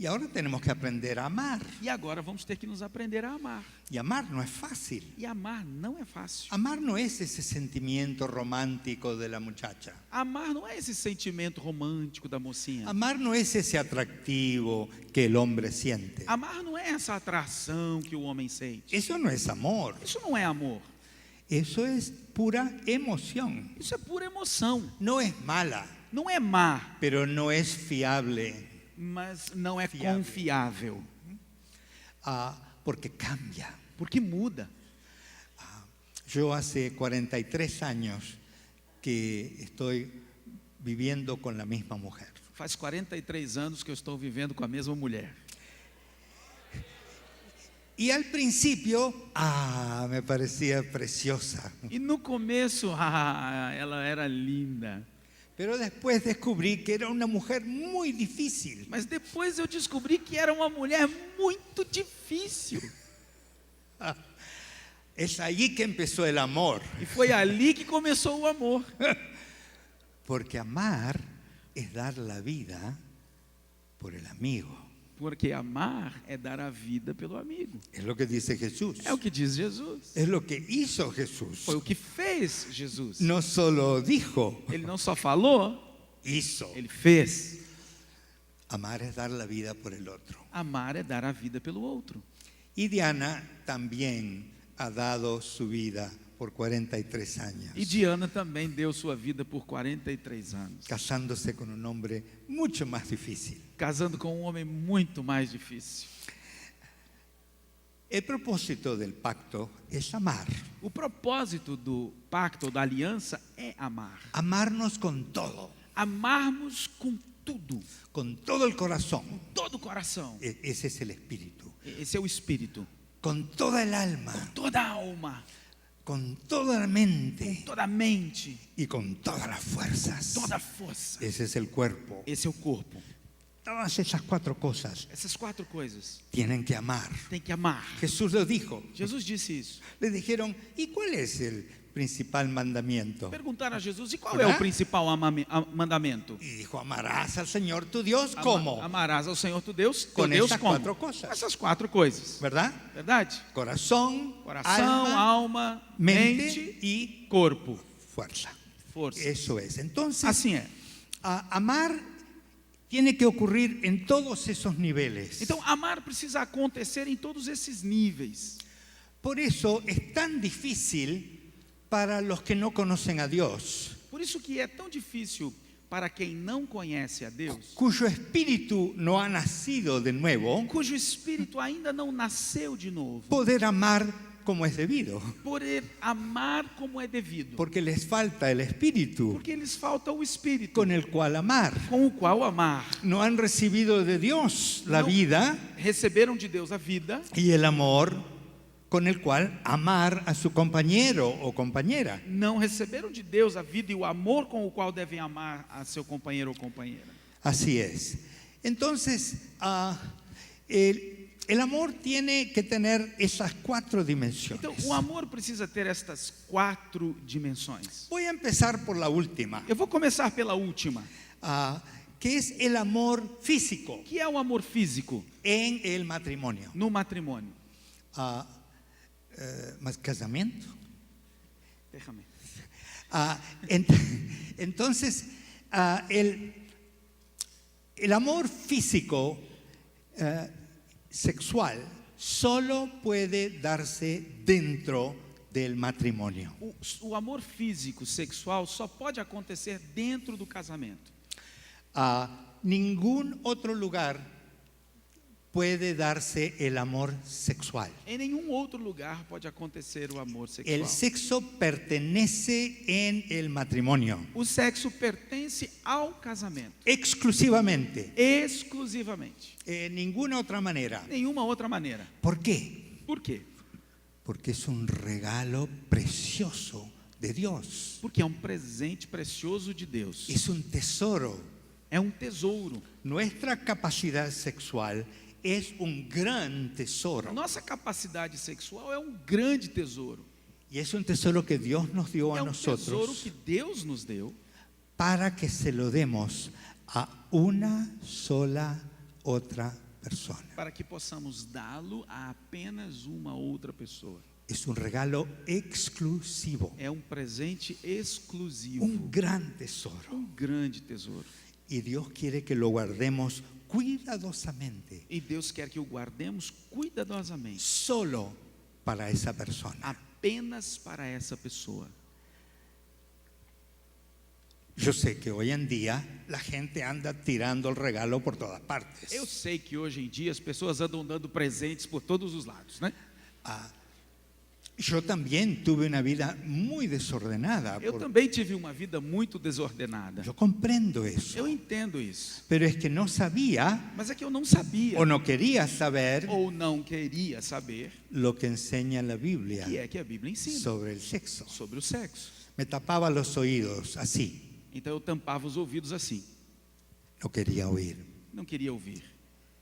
Y ahora tenemos que aprender a amar. E agora vamos ter que nos aprender a amar. Y amar no es fácil. E amar não é fácil. Amar no es ese sentimiento romántico de la muchacha. Amar não é esse sentimento romântico da mocinha. Amar no es ese atractivo que el hombre siente. Amar não é essa atração que o homem sente. Eso no es amor. Isso não é amor. Eso es pura emoción. Isso é pura emoção. No es mala, Não é má, pero no es fiable. mas não é Fiável. confiável. Porque cambia. Porque muda. Yo hace 43 años que estoy viviendo con la misma mujer. Faz 43 anos que eu estou vivendo com a mesma mulher. Y al principio, me parecía preciosa. E no começo, ela era linda. Pero después descubrí que era una mujer muy difícil. Mas depois eu descobri que era uma mulher muito difícil. Es allí que empezó el amor. E foi ali que começou o amor. Porque amar es dar la vida por el amigo. Porque amar é dar a vida pelo amigo. Es lo que dice Jesús. É o que diz Jesus. Es lo que hizo Jesús. Foi o que fez Jesus. No solo dijo, Ele não só falou, hizo. ele fez. Amar es dar la vida por el otro. Amar é dar a vida pelo outro. Y Diana también ha dado su vida por 43 años, E Diana também deu sua vida por 43 anos. casándose con un hombre mucho más difícil. Casando com um homem muito mais difícil. El propósito del pacto es amar. O propósito do pacto, da aliança, é amar. Amarnos con todo, Amarmos com tudo, con todo el corazón. todo o coração. Ese es el espíritu. Esse é o espírito. Con toda el alma, Toda a alma, con toda la mente toda a mente, y con todas las fuerzas. toda a força. Ese es el cuerpo. Esse é o corpo. Todas esas 4 cosas Essas 4 coisas tienen que amar. tem que amar. Jesús lo dijo. Jesus disse isso. Le dijeron, ¿y cuál es el principal mandamiento? Perguntaram a Jesus, e qual é ¿Verdad? o principal mandamento? Y dijo, amarás al Señor tu Dios, ¿cómo? Amarás ao Senhor teu Deus Com Deus essas como? 4 coisas. Essas 4 coisas. ¿Verdad? Verdade? Corazón, Coração, alma, mente mente, y corpo, fuerza. força. Eso es. Entonces, Assim é. amar tiene que ocurrir en todos esos niveles. Então, amar precisa acontecer em todos esses níveis. Por eso es tan difícil para los que no conocen a Dios, Por isso que é tão difícil para quem não conhece a Deus, cuyo espíritu no ha nacido de nuevo, cujo espírito ainda não nasceu de novo, poder amar como es debido. poder amar como é devido. Porque les falta el espíritu Porque lhes falta o espírito con el cual amar. com o qual amar. No han recibido de Dios la No. vida Receberam de Deus a vida y el amor con el cual amar a su compañero o compañera. não receberam de Deus a vida e o amor com o qual devem amar a seu companheiro ou companheira. Así es. Entonces, el amor tiene que tener esas 4 dimensiones. Então, o amor precisa ter estas 4 dimensões. Voy a empezar por la última, Eu vou começar pela última, que es el amor físico que é o amor físico en el matrimonio. no matrimônio. ¿Más casamiento? Déjame. Entonces, el amor físico sexual solo puede darse dentro del matrimonio. O amor físico, sexual, só pode acontecer dentro do casamento. Ningún otro lugar puede darse el amor sexual. Em nenhum outro lugar pode acontecer o amor sexual. El sexo pertenece en el matrimonio, O sexo pertence ao casamento, exclusivamente, exclusivamente. ninguna otra manera. Nenhuma outra maneira. ¿Por qué? Por quê? Porque es un regalo precioso de Dios. Porque é um presente precioso de Deus. Es un tesoro. É um tesouro. Nuestra capacidad sexual es un gran tesoro. Nossa capacidade sexual é um grande tesouro. Y es un tesoro que Dios nos dio É a um tesouro nosotros que Deus nos deu para que se lo demos a una sola otra persona. para que possamos dá-lo a apenas uma outra pessoa. Es un regalo exclusivo, É um presente exclusivo, un gran tesoro. um grande tesouro. Y Dios quiere que lo guardemos cuidadosamente, E Deus quer que o guardemos cuidadosamente, solo para esa persona. apenas para essa pessoa. Yo sé que hoy en día la gente anda tirando el regalo por todas partes. Eu sei que hoje em dia as pessoas andam dando presentes por todos os lados, né? Yo también tuve una vida muy desordenada. Eu também tive uma vida muito desordenada. Yo comprendo eso. Eu entendo isso. Pero es que no sabía Mas é que eu não sabia o no quería saber ou não queria saber lo que enseña la Biblia o que é que a Bíblia ensina sobre el sexo. sobre o sexo. Me tapaba los oídos así, Então eu tampava os ouvidos assim, no quería oír. não queria ouvir.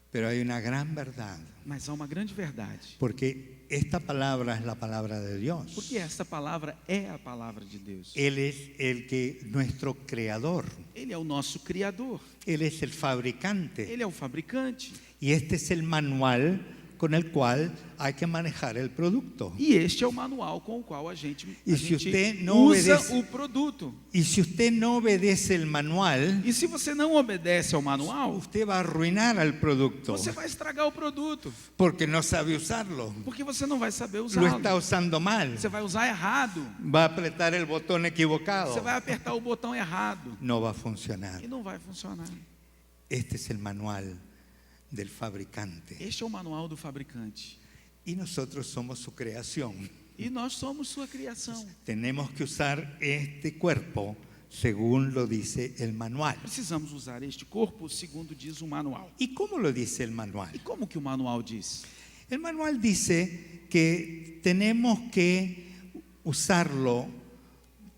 Pero hay una gran verdad, Mas há uma grande verdade, porque esta palabra es la palabra de Dios. porque esta palavra é a palavra de Deus. Él es el que, nuestro creador. Ele é o nosso Criador, Él es el fabricante. Ele é o fabricante. Y este es el manual con el cual hay que manejar el producto. E este é o manual com o qual a gente E se você não usa obedece- o produto. Y si usted no obedece el manual, E se você não obedece ao manual, usted va a arruinar al producto, você vai estragar o produto, porque no sabe usarlo. porque você não vai saber Lo usá-lo. está usando mal. Você vai usar errado, Va a apretar el botón equivocado. você vai apertar o botão errado No va a funcionar. e não vai funcionar. Este es el manual del fabricante. Este é o manual do fabricante. Y nosotros somos su creación. E nós somos sua criação. Tenemos que usar este cuerpo según lo dice el manual. Precisamos usar este corpo segundo diz o manual. ¿Y cómo lo dice el manual? E como que o manual diz? El manual dice que tenemos que usarlo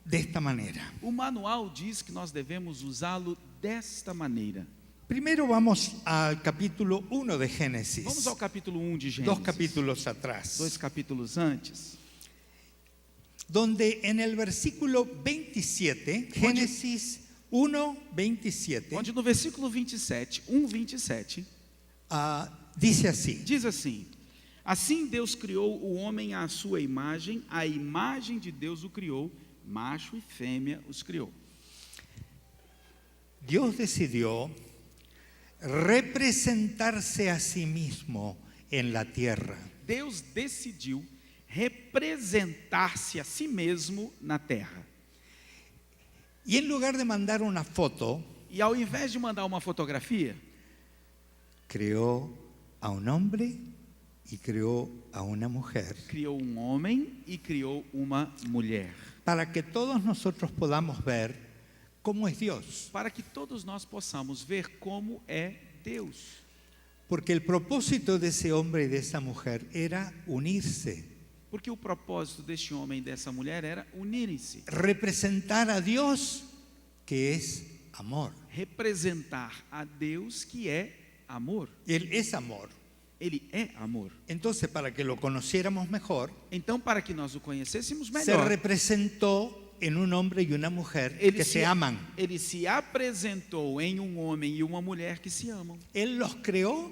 de esta manera. O manual diz que nós devemos usá-lo desta maneira. Primero vamos al capítulo 1 de Génesis. Vamos ao capítulo 1 de Gênesis. 2 capítulos atrás. 2 capítulos antes. Donde en el versículo 27, Génesis 1, 27, Onde no versículo 27, 1:27, dice así: diz assim: Assim Deus criou o homem à sua imagem, a imagem de Deus o criou, macho e fêmea os criou. Dios decidió representarse a sí mismo en la tierra. Deus decidiu representar-se a si mesmo na terra. Y en lugar de mandar una foto, E ao invés de mandar uma fotografia, creó a un hombre y creó a una mujer, criou um homem e criou uma mulher, para que todos nosotros podamos ver cómo es Dios. para que todos nós possamos ver como é Deus. Porque el propósito de ese hombre y de esa mujer era unirse, Porque o propósito deste homem e dessa mulher era unirem-se, representar a Dios, que es amor. representar a Deus que é amor. Él es amor. Ele é amor. Entonces, para que lo conociéramos mejor, Então, para que nós o conhecêssemos se melhor, representó en un hombre y una mujer ele que se aman. ele se apresentou em um homem e uma mulher que se amam. Él los creó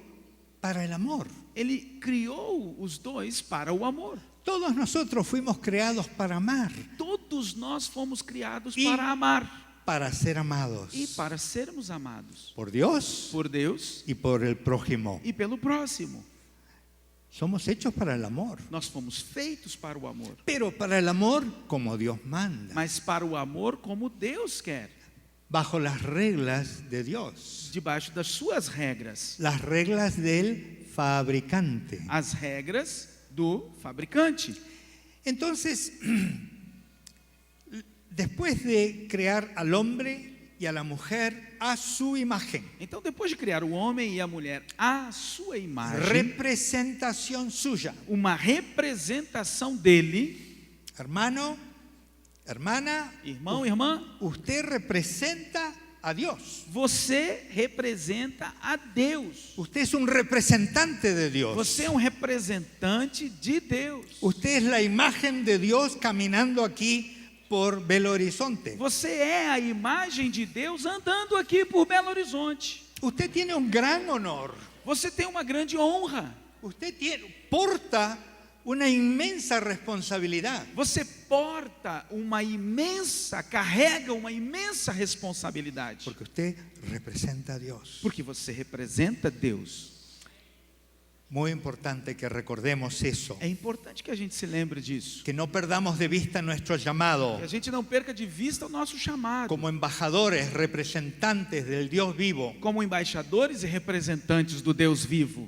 para el amor. Ele criou os dois para o amor. Todos nosotros fuimos creados para amar, Todos nós fomos criados E- para amar para ser amados e para sermos amados por Dios por Deus y por el prójimo. e pelo próximo. Somos hechos para el amor, Nós fomos feitos para o amor, pero para el amor como Dios manda, mas para o amor como Deus quer, bajo las reglas de Dios, debaixo das suas regras, las reglas del fabricante. as regras do fabricante. Entonces, después de crear al hombre y a la mujer a su imagen, Então, depois de criar o homem e a mulher à sua imagem, representación suya, uma representação dele, hermano, hermana, irmão, irmã, usted representa a Dios. você representa a Deus. Usted es un representante de Dios. Você é um representante de Deus. Usted es la imagen de Dios caminando aquí por Belo Horizonte. Você é a imagem de Deus andando aqui por Belo Horizonte. Usted tiene un gran honor. Você tem uma grande honra. Usted porta una inmensa responsabilidad. Você carrega uma imensa responsabilidade. Porque usted representa a Dios. Porque você representa Deus. Muy importante que recordemos eso. É importante que a gente se lembre disso. Que no perdamos de vista nuestro llamado. Que a gente não perca de vista o nosso chamado. Como embajadores, representantes del Dios vivo. Como embaixadores e representantes do Deus vivo.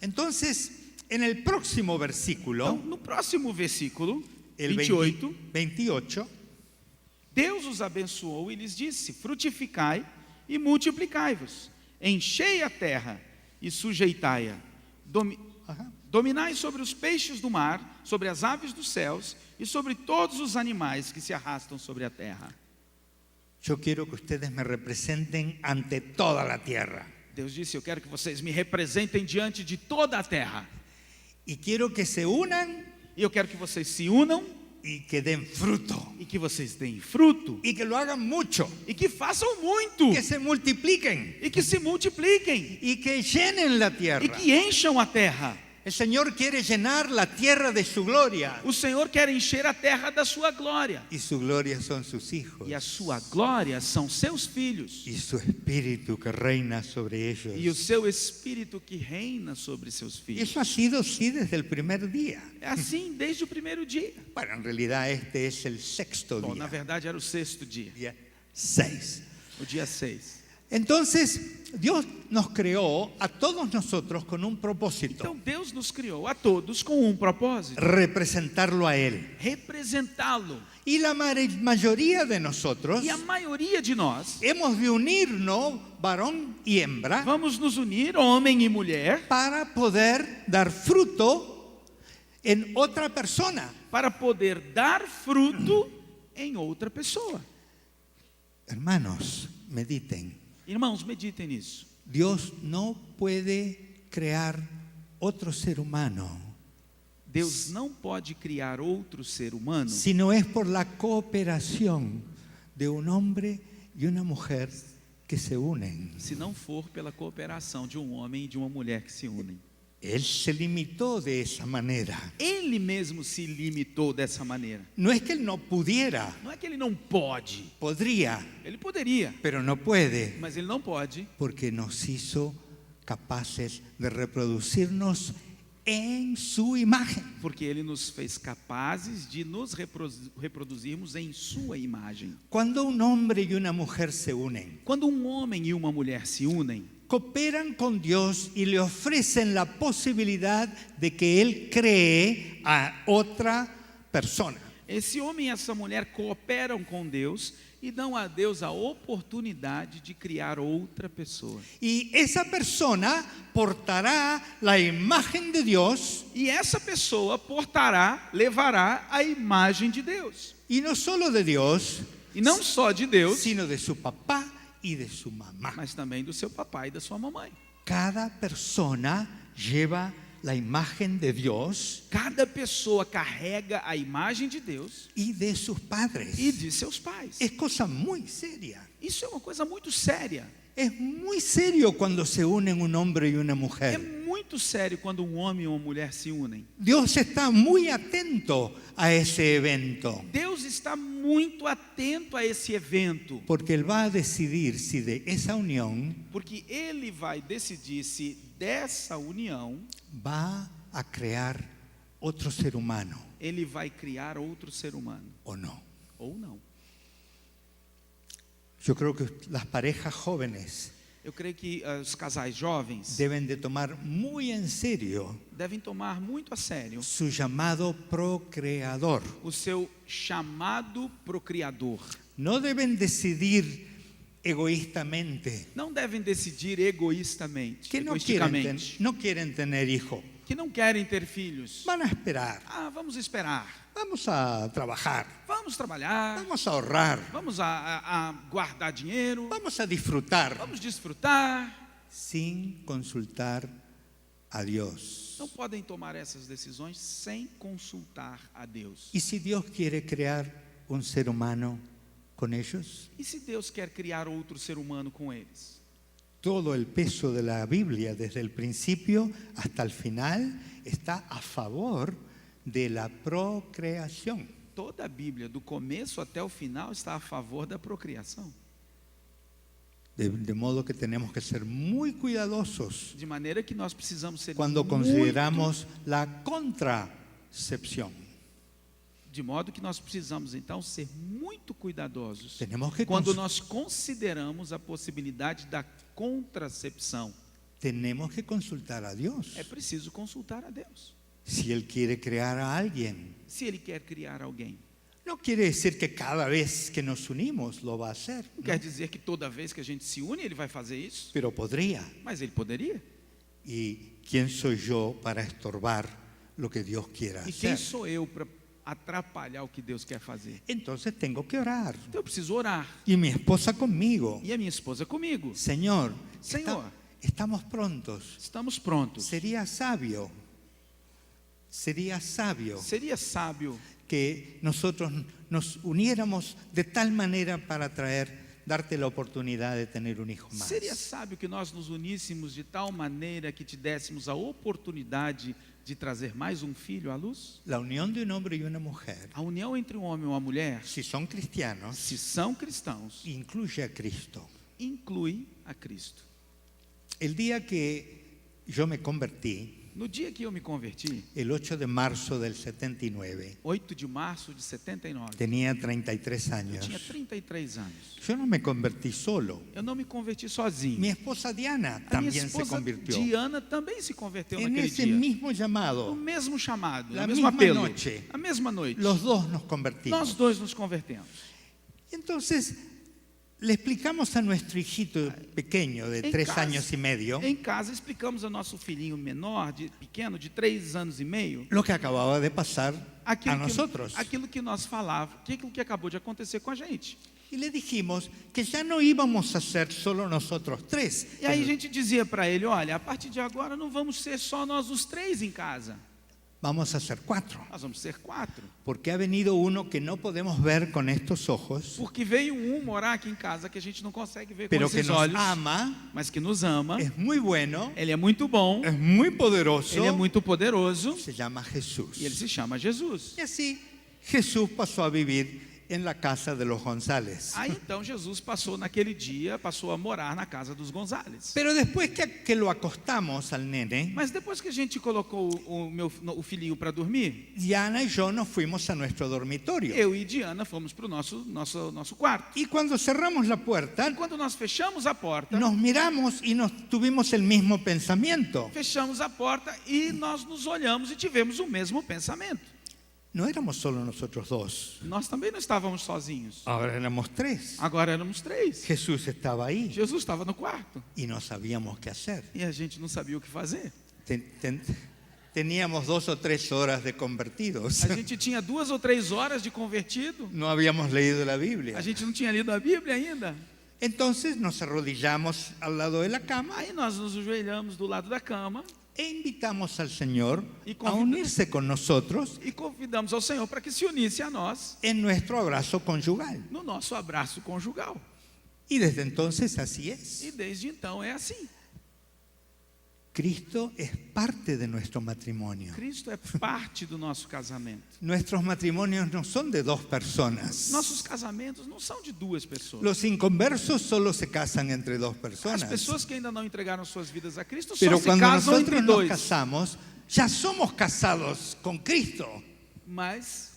Entonces, en el próximo versículo, Então, no próximo versículo, el 28, Deus os abençoou e lhes disse: frutificai e multiplicai-vos, enchei a terra e sujeitai-a, dominai sobre os peixes do mar, sobre as aves dos céus e sobre todos os animais que se arrastam sobre a terra. yo quiero que ustedes me representen ante toda la tierra. Deus disse: eu quero que vocês me representem diante de toda a terra. Y quiero que se unan E eu quero que vocês se unam y que den fruto. e que vocês deem fruto Y que lo hagan mucho. e que façam muito Que se multipliquen. e que se multipliquem Y que llenen la e tierra. que encham a terra. El Señor quiere llenar la tierra de su gloria. O Senhor quer encher a terra da sua glória. Y su gloria son sus hijos. E a sua glória são seus filhos. Y su espíritu que reina sobre ellos. E o seu espírito que reina sobre seus filhos. Eso ha sido así desde el primer día. É assim desde o primeiro dia. Bueno, en realidad este es el sexto Bom, na día. verdade era o sexto dia. Día 6. O dia 6. Entonces, Dios nos creó a todos nosotros con un propósito. Então Deus nos criou a todos com um propósito: Representarlo a Él. representá-lo. Y la mayoría de nosotros E a maioria de nós hemos de unirnos, varón y hembra, vamos nos unir, homem e mulher, para poder dar fruto en otra persona. para poder dar fruto em outra pessoa. Hermanos, mediten. Irmãos, meditem nisso. Dios no puede crear otro ser humano Deus não pode criar outro ser humano si no es por la cooperación de un hombre y una mujer que se unen. se não for pela cooperação de um homem e de uma mulher que se unem. Él se limitó de esa manera. Ele mesmo se limitou dessa maneira. No es que él no pudiera, Não é que ele não pode. podría, Ele poderia, pero no puede, mas ele não pode, porque nos hizo capaces de reproducirnos en su imagen. porque ele nos fez capazes de nos reproduzirmos em sua imagem. Cuando un hombre y una mujer se unen, Quando um homem e uma mulher se unem, cooperan con Dios y le ofrecen la posibilidad de que Él cree a otra persona. esse homem e essa mulher cooperam com Deus e dão a Deus a oportunidade de criar outra pessoa. Y esa persona portará la imagen de Dios, E essa pessoa levará a imagem de Deus. y no solo de Dios, E não só de Deus, sino de su papá y de su mamá. mas também do seu papai e da sua mamãe. Cada persona lleva la imagen de Dios Cada pessoa carrega a imagem de Deus y de sus padres. e de seus pais. Es cosa muy seria. Isso é uma coisa muito séria. Es muy serio cuando se unen un hombre y una É mujer. muito sério quando um homem e uma mulher se unem. Dios está muy atento a ese evento, Deus está muito atento a esse evento, porque Él va a decidir si de esa unión porque Ele vai decidir se dessa união va a crear otro ser humano Ele vai criar outro ser humano o no. ou não. Yo creo que las parejas jóvenes Eu creio que os casais jovens deben de tomar muy en serio devem tomar muito a sério su llamado procreador. o seu chamado procriador. No deben decidir egoístamente Não devem decidir egoístamente, que egoisticamente, no quieren tener hijo. que não querem ter filhos. Van a esperar, Vamos esperar, vamos a trabajar, vamos trabalhar, vamos a ahorrar, vamos a guardar dinheiro, vamos a disfrutar vamos desfrutar. sin consultar a Dios. Não podem tomar essas decisões sem consultar a Deus. ¿Y si Dios quiere crear un ser humano con ellos? E se Deus quer criar outro ser humano com eles? todo el peso de la Biblia, desde el principio hasta el final, está a favor de la procreación. Toda a Bíblia, do começo até o final, está a favor da procriação. De modo que tenemos que ser muy cuidadosos De maneira que nós precisamos ser cuando consideramos la contracepción. De modo que nós precisamos, então, ser muito cuidadosos Tenemos que quando nós consideramos a possibilidade da contracepção. Tenemos que consultar a Dios. É preciso consultar a Deus. Si Él quiere crear a alguien, Se Ele quer criar alguém, no quiere decir que cada vez que nos unimos lo va a hacer, não ¿no? quer dizer que toda vez que a gente se une, Ele vai fazer isso, Pero podría. mas Ele poderia. ¿Y quién soy yo para estorbar lo que Dios quiera E quem hacer? sou eu para atrapalhar o que Deus quer fazer? Entonces tengo que orar. Então eu preciso orar. Y mi esposa conmigo. E a minha esposa comigo. Señor, Señor. estamos prontos. Estamos prontos. Sería sabio Seria sábio que nosotros nos uniéramos de tal manera para darte la oportunidad de tener un hijo más. Seria sábio que nós nos uníssemos de tal maneira que te dessemos a oportunidade de trazer mais um filho à luz? La unión de un hombre y una mujer, A união entre um homem e uma mulher, si son cristianos, se são cristãos, incluye a Cristo. inclui a Cristo. El día que yo me convertí, No dia que eu me converti, el 8 de marzo del 79, 8 de março de 79, tenía 33 eu años. tinha 33 anos. Yo no me convertí solo. Eu não me converti sozinho. Mi esposa Diana A minha también se esposa convirtió. Diana também se converteu En naquele esse dia. mismo No llamado, mesmo chamado, La no mesmo misma apelo. noche. A mesma noite. los dos nos convertimos. Nós dois nos convertemos. Entonces, le explicamos a nuestro hijito pequeño de Em 3 casa- años y medio Em casa explicamos ao nosso filhinho menor, pequeno, de 3 anos e meio, lo que acababa de pasar a nosotros. aquilo que nós falávamos, aquilo que acabou de acontecer com a gente. Y le dijimos que ya no íbamos a ser solo nosotros tres. E aí a gente dizia para ele, olha, a partir de agora não vamos ser só nós os 3 em casa, Vamos a ser 4. nós vamos ser 4. Porque ha venido uno que no podemos ver con estos ojos, Porque veio morar aqui em casa que a gente não consegue ver pero com que esses nos olhos, ama, mas que nos ama. es muy bueno, Ele é muito bom, es muy poderoso. ele é muito poderoso Se llama Jesús. e ele se chama Jesus. Y así Jesús pasó a vivir en la casa de los González. Aí então Jesus passou naquele dia, passou a morar na casa dos Gonzales. Pero después que lo acostamos al nene, Mas depois que a gente colocou o filhinho para dormir, Diana y yo nos fuimos a nuestro dormitorio. eu e Diana fomos para o nosso quarto. Y cuando cerramos la E puerta, quando nós fechamos a porta, nos miramos y nos tuvimos el mismo pensamiento. fechamos a porta e nós nos olhamos e tivemos o mesmo pensamento. No éramos solo nosotros dos, Nós também não estávamos sozinhos. ahora éramos 3. Agora éramos 3. Jesús estaba ahí Jesus estava no quarto y no sabíamos qué hacer. e a gente não sabia o que fazer. Teníamos 2 o 3 horas de convertidos. A gente tinha 2 ou 3 horas de convertido. No habíamos leído la Biblia. A gente não tinha lido a Bíblia ainda. Entonces nos arrodillamos al lado de la cama Aí nós nos ajoelhamos do lado da cama e invitamos al Señor Y a unirse con nosotros e convidamos ao Senhor para que se unisse a nós en nuestro abrazo conyugal. no nosso abraço conjugal. Y desde entonces así es. E desde então é assim. Cristo es parte de nuestro matrimonio. Cristo é parte do nosso casamento. Nuestros matrimonios no son de 2 personas. Nossos casamentos não são de 2 pessoas. Los inconversos solo se casan entre 2 As personas. pessoas que ainda não entregaram suas vidas a Cristo só Pero se cuando casam entre nosotros nos 2. casamos, ya somos casados con Cristo. Mas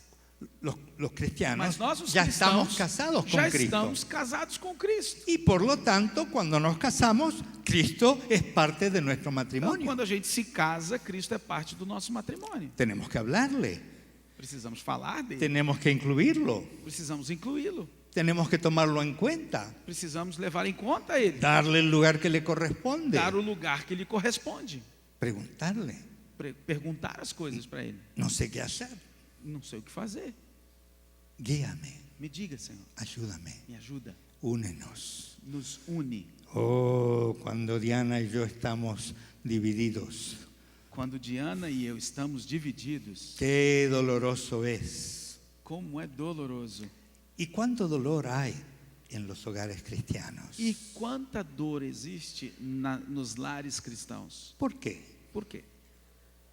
Los cristianos nós, os ya cristãos, estamos casados con já Cristo. estamos casados com Cristo. Y por lo tanto, cuando nos casamos, Cristo es parte de nuestro Então, matrimonio. quando a gente se casa, Cristo é parte do nosso matrimônio. Tenemos que hablarle, Precisamos falar dele, tenemos que incluirlo, precisamos incluí-lo, tenemos que tomarlo en cuenta, precisamos levar em conta ele, darle el lugar que le corresponde, dar o lugar que lhe corresponde, preguntarle. perguntar as coisas para ele. No sé qué hacer, Não sei o que fazer. guíame, Me diga, Senhor, ayúdame, me ajuda, únenos. nos une. Oh, cuando Diana y yo estamos divididos, Quando Diana e eu estamos divididos, qué doloroso es. como é doloroso. ¿Y cuánto dolor hay en los hogares cristianos. E quanta dor existe nos lares cristãos. ¿Por qué? Por quê?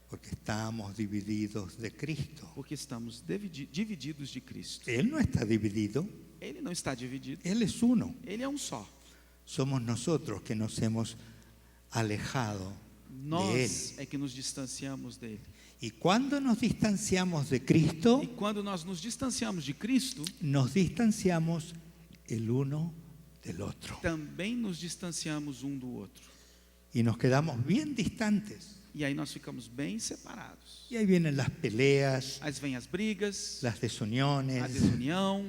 Porque estamos divididos de Cristo. Porque estamos divididos de Cristo. Él no está dividido, Ele não está dividido. Él es uno. Ele é um só. Somos nosotros que nos hemos alejado de Él. Nós é que nos distanciamos dele. Y cuando nos distanciamos de Cristo, E quando nós nos distanciamos de Cristo, nos distanciamos el uno del otro. também nos distanciamos um do outro. Y nos quedamos bien distantes. E aí nós ficamos bem separados. Y ahí vienen las peleas, Aí vem as brigas, las a desuniones, desunião,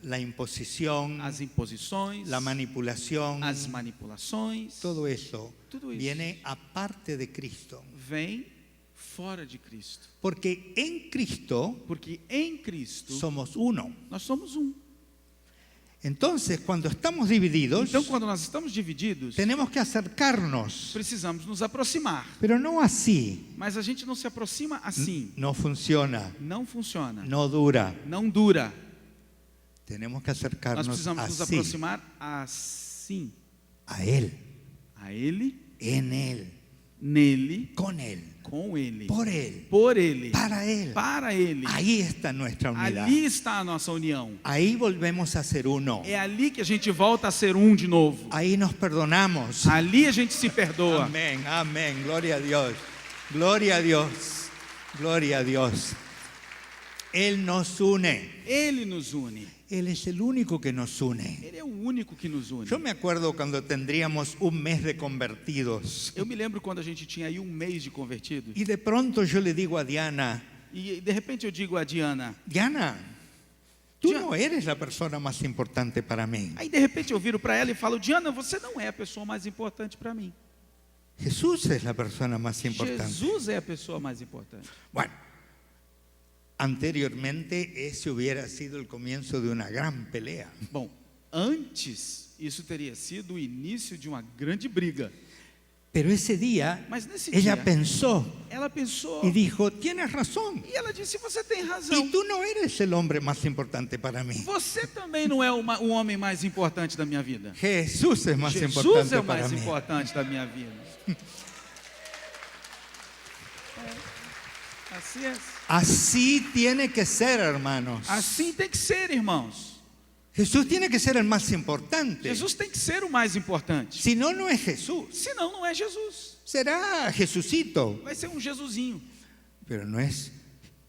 la imposición, as imposições, la manipulación. as manipulações. Todo eso Tudo isso viene aparte de Cristo. vem fora de Cristo. Porque en Cristo Porque em Cristo somos uno. nós somos um. Entonces, cuando estamos divididos, Então, quando nós estamos divididos, tenemos que acercarnos, precisamos nos aproximar. pero no así. Mas a gente não se aproxima assim. No funciona, Não funciona. no dura. Não dura. Tenemos que Nós acercarnos precisamos nos así, aproximar assim. a Él, A Ele, en Él, nele, con Él, com Ele, por Él, por Ele, para Él. para Ele. Ahí está nuestra unidad. Ali está a nossa união. Ahí volvemos a ser uno. É ali que a gente volta a ser um de novo. Ahí nos perdonamos. Ali a gente se perdoa. Amén, amén. Gloria a Dios. Gloria a Dios. Gloria a Dios. Él nos une. Ele nos une. Él es el único que nos une. Ele é o único que nos une. Yo me acuerdo cuando tendríamos un mes de convertidos. Eu me lembro quando a gente tinha aí um mês de convertidos. Y de pronto yo le digo a Diana, E de repente eu digo a Diana. Diana, tú Diana. no eres la persona más importante para mí. Aí de repente eu viro para ela e falo: Diana, você não é a pessoa mais importante para mim. Jesús es la persona más importante. Jesus é a pessoa mais importante. Bueno, anteriormente ese hubiera sido el comienzo de una gran pelea. Bom, antes isso teria sido o início de uma grande briga. Pero ese día Mas nesse ella dia, pensó ela pensou y dijo, tienes razón. e ela disse: você tem Y razão. tú no eres el hombre más importante para mí. Você também não é o homem mais importante da minha vida. Jesús es más Jesus importante é o para mais mí. importante da minha vida. Assim é. Así tiene que ser, hermanos. Assim tem que ser, irmãos. Jesús tiene que ser el más importante. Jesus tem que ser o mais importante. Si no, no es Jesús. Senão, não é Jesus. Será Jesucito. Vai ser um Jesusinho. Pero no es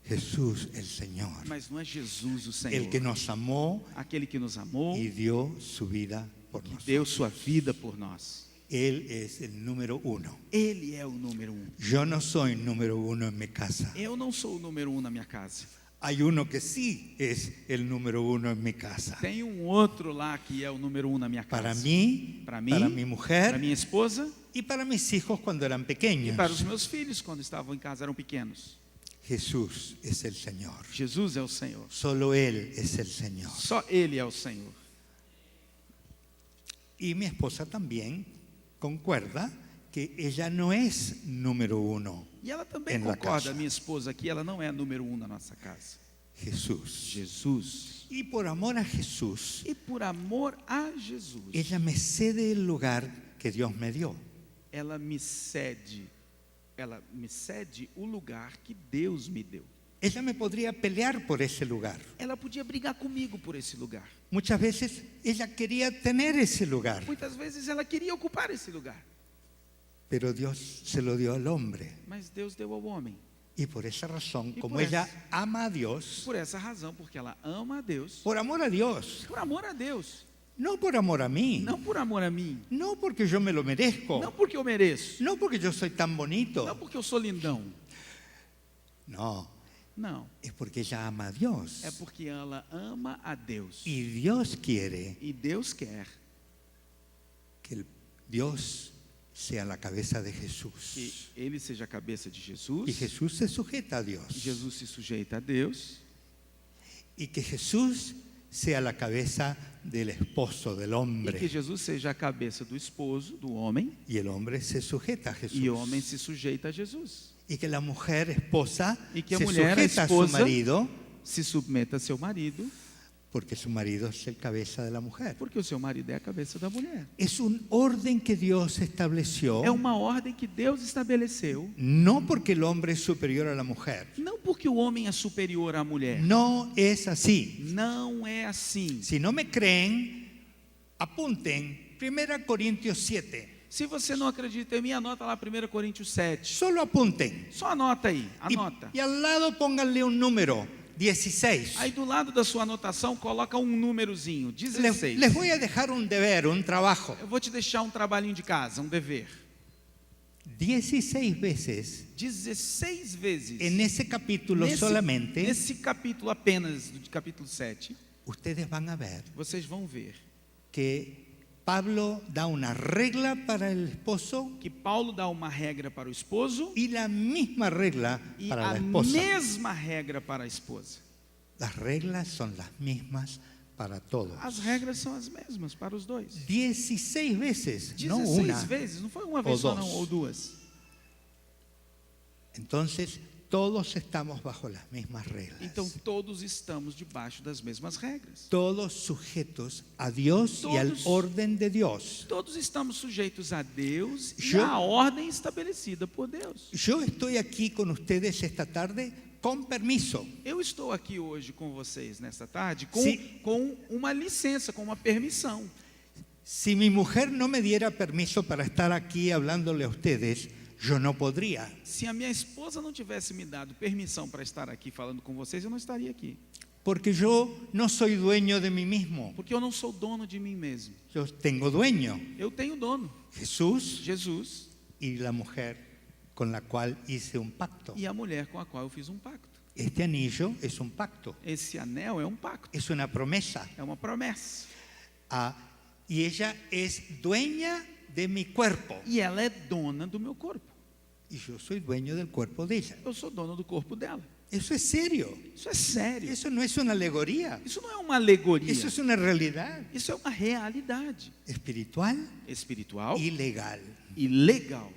Jesús el Señor. Mas não é Jesus o Senhor. El que nos amó Aquele que nos amou y dio su vida por nosotros. deu sua vida por nós. Él es el número uno. Ele é o número um. Yo no soy número uno en mi casa. Eu não sou o número um na minha casa. Hay uno que sí es el número uno en mi casa. Tem um outro lá que é o número um na minha casa. Para mí, para mim, para mi mujer para minha esposa y para mis hijos cuando eran e pequeños. para os meus filhos quando estavam em casa eram pequenos. Jesús es el Señor. Jesus é o Senhor. Solo Él es el Señor. Só Ele é o Senhor. Y mi esposa también concuerda que ella no es número uno. E ela também En la concorda, casa. minha esposa aqui, ela não é a número um na nossa casa. Jesús. Jesus. Y por amor a Jesús, E por amor a Jesus, ella me cede el lugar que Dios me dio. ela me cede o lugar que Deus me deu. Ella me podría pelear por ese lugar. Ela podia brigar comigo por esse lugar. Muchas veces ella quería tener ese lugar, Muitas vezes ela queria ocupar esse lugar, pero Dios se lo dio al hombre. mas Deus deu ao homem. Y por esa razón, Y como por ella eso. ama a Dios, Por essa razão, porque ela ama a Deus, por amor a Dios, por amor a Deus, no por amor a mí, não por amor a mim, no porque yo me lo merezco, não porque eu mereço, no porque yo soy tan bonito, não porque eu sou lindão, no, não, es porque ella ama a Dios. é porque ela ama a Deus. Y Dios quiere E Deus quer que Dios sea la cabeza de que Jesús. Ele seja a cabeça de Y Jesus, Jesús se sujeta a Dios. Jesus se sujeita a Deus, Y que Jesús sea la cabeza del esposo, del e hombre. que Jesus seja a cabeça do esposo, do homem, Y el hombre se sujeta a Jesús. e o homem se sujeita a Jesus. Y que la mujer esposa Y que a se mulher, a sujeta a su esposa, marido Se submeta a seu marido Porque su marido es el cabeza de la mujer. Porque o seu marido é a cabeça da mulher. Es un orden que Dios estableció, É uma ordem que Deus estabeleceu, no porque el hombre es superior a la mujer. não porque o homem é superior à mulher. No es así. Não é assim. Si no me creen, apunten 1 Corintios 7. Se você não acredita em mim, anota lá 1 Coríntios 7. Solo apunten. Só anota aí, Y, anota. y al lado pónganle un número, 16. Aí do lado da sua anotação, coloca um númerozinho, Les 16. voy a dejar un deber, un trabajo. Eu vou te deixar um trabalhinho de casa, um dever. 16 veces 16 vezes. en ese capítulo solamente, Nesse capítulo apenas, do capítulo 7, ustedes van a ver vocês vão ver que Pablo da una regla para el esposo que Paulo dá uma regra para o esposo y la misma regla e para a la esposa. mesma regra para a esposa. Las reglas son las mismas para todos. As regras são as mesmas para os dois. 16 veces, no 16 una. vezes, não foi uma vez ou só duas. não, ou duas. Entonces, todos estamos bajo las mismas reglas. Então todos estamos debaixo das mesmas regras. Todos sujetos a Dios y al Todos. orden de Dios. Todos estamos sujeitos a Deus e Eu- à ordem estabelecida por Deus. Yo estoy aquí con ustedes esta tarde con permiso. Eu estou aqui hoje com vocês nesta tarde com, Sim. com uma licença, com uma permissão. Si mi mujer no me diera permiso para estar aquí hablándole a ustedes, yo no podría. Se a minha esposa não tivesse me dado permissão para estar aqui falando com vocês, eu não estaria aqui. Porque yo no soy dueño de mí mismo. Porque eu não sou dono de mim mesmo. Yo tengo dueño, Eu tenho dono, Jesús Jesus, y la mujer con la cual hice un pacto. e a mulher com a qual eu fiz um pacto. Este anillo es un pacto, Esse anel é um pacto, es una promesa. é uma promessa. Y ella es dueña de mi cuerpo. E ela é dona do meu corpo. Y yo soy dueño del cuerpo de ella. Eu sou dono do corpo dela. Eso es serio. Isso é sério. Eso no es una alegoría. Isso não é uma alegoria. Eso es una realidad Isso é uma realidade espiritual espiritual y legal. e legal.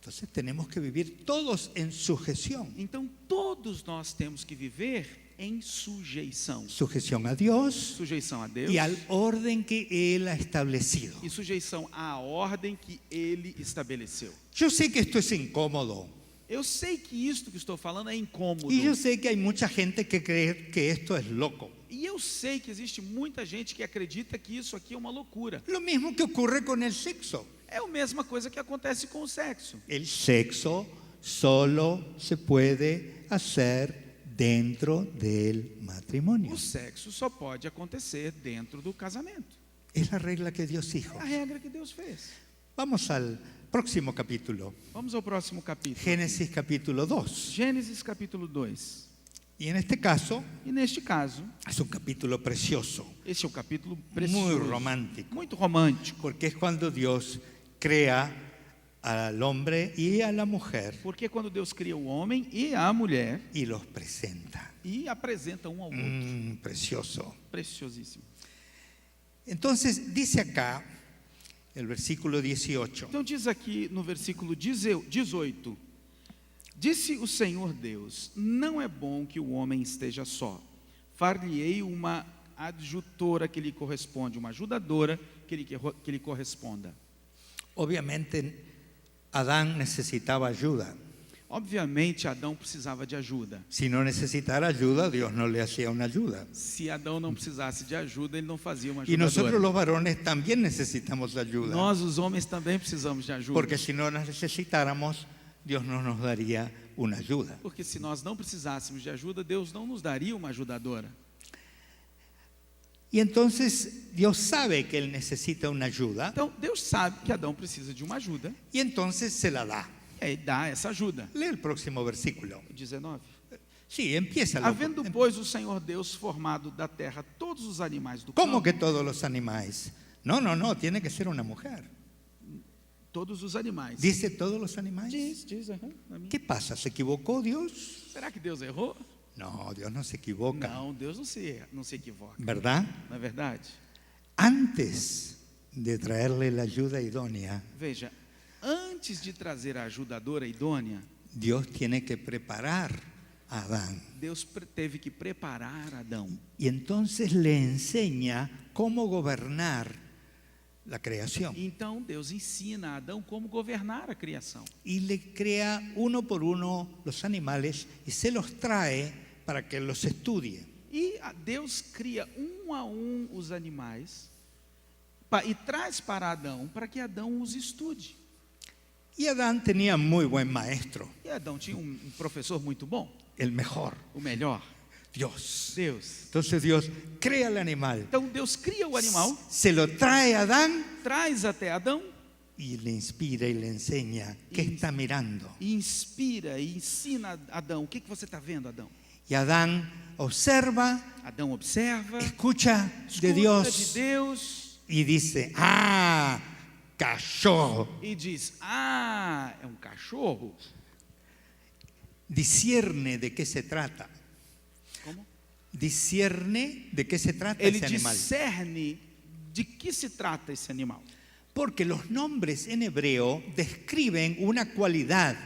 Entonces tenemos que vivir todos en sujeción. Então todos nós temos que viver em sujeição. Sujeción a Dios Sujeição a Deus y al orden que Él ha establecido. e sujeição à ordem que Ele estabeleceu. Yo sé que esto es incómodo. Eu sei que isto que estou falando é incômodo. Y yo sé que hay mucha gente que cree que esto es loco. E eu sei que existe muita gente que acredita que isso aqui é uma loucura. Lo mismo que ocurre con el sexo. É a mesma coisa que acontece com o sexo. El sexo solo se puede hacer dentro del matrimonio. O sexo só pode acontecer dentro do casamento. Es la regla que Dios É dijo. a regra que Deus fez. Vamos al próximo capítulo. Vamos ao próximo capítulo. Génesis capítulo 2. Gênesis capítulo 2. Y en este caso E neste caso, es un capítulo precioso, este é um capítulo muy precioso, romántico, muito romântico, porque es cuando Dios crea al hombre y a la mujer porque é quando Deus cria o homem e a mulher y los presenta. e apresenta um ao outro. Precioso. Preciosíssimo. Entonces dice acá el versículo 18. Então diz aqui no versículo 18: Disse o Senhor Deus: Não é bom que o homem esteja só. Far-lhe-ei uma adjutora que lhe corresponde, uma ajudadora que lhe corresponda. Obviamente Adán necesitaba ayuda. Obviamente Adão precisava de ajuda. Si no necesitara ayuda, Dios no le hacía una ayuda. Se Adão não precisasse de ajuda, ele não fazia uma Y nosotros ajudadora. los varones también necesitamos ayuda. Nós, os homens, também precisamos de ajuda. Porque si no las necesitáramos, Dios no nos daría una ayuda. Porque se nós não precisássemos de ajuda, Deus não nos daria uma ajudadora. Y entonces Dios sabe que él necesita una ayuda Então, Deus sabe que Adão precisa de uma ajuda, y entonces se la da. e aí dá essa ajuda. Lee el próximo versículo. 19. Sí, empieza. Havendo, pois, o Senhor Deus formado da terra todos os animais do ¿Cómo campo, que todos los animales? No, tiene que ser una mujer. todos os animais. ¿Dice todos los animales? Diz, na minha. ¿Qué pasa? ¿Se equivocó Dios? Será que Deus errou? No, Dios no se equivoca. Não, Deus não se equivoca. ¿Verdad? Não é verdade? Antes de traerle la ayuda idónea, Veja, antes de trazer a ajudadora idônea, Dios tiene que preparar a Adán. Deus teve que preparar Adão. Y entonces le enseña cómo gobernar la creación. Então Deus ensina a Adão como governar a criação. Y le crea uno por uno los animales y se los trae para que los estudie. E Deus cria um a um os animais e traz para Adão, para que Adão os estude. Y Adán tenía muy buen maestro, E Adão tinha um professor muito bom, el mejor, o melhor, Dios. Deus. Entonces Dios crea el animal, Então Deus cria o animal, se lo trae a Adán traz até Adão y le inspira y le enseña qué está mirando. e inspira e ensina Adão. O que você está vendo, Adão? Y Adán observa, Adão observa, escucha escuta de de Dios Deus y dice, ah, cachorro. e diz: ah, é um cachorro. Discierne de qué se trata. Como? Discierne de qué se trata Ele ese animal. discerne de que se trata esse animal. Porque los nombres en hebreo describen una cualidad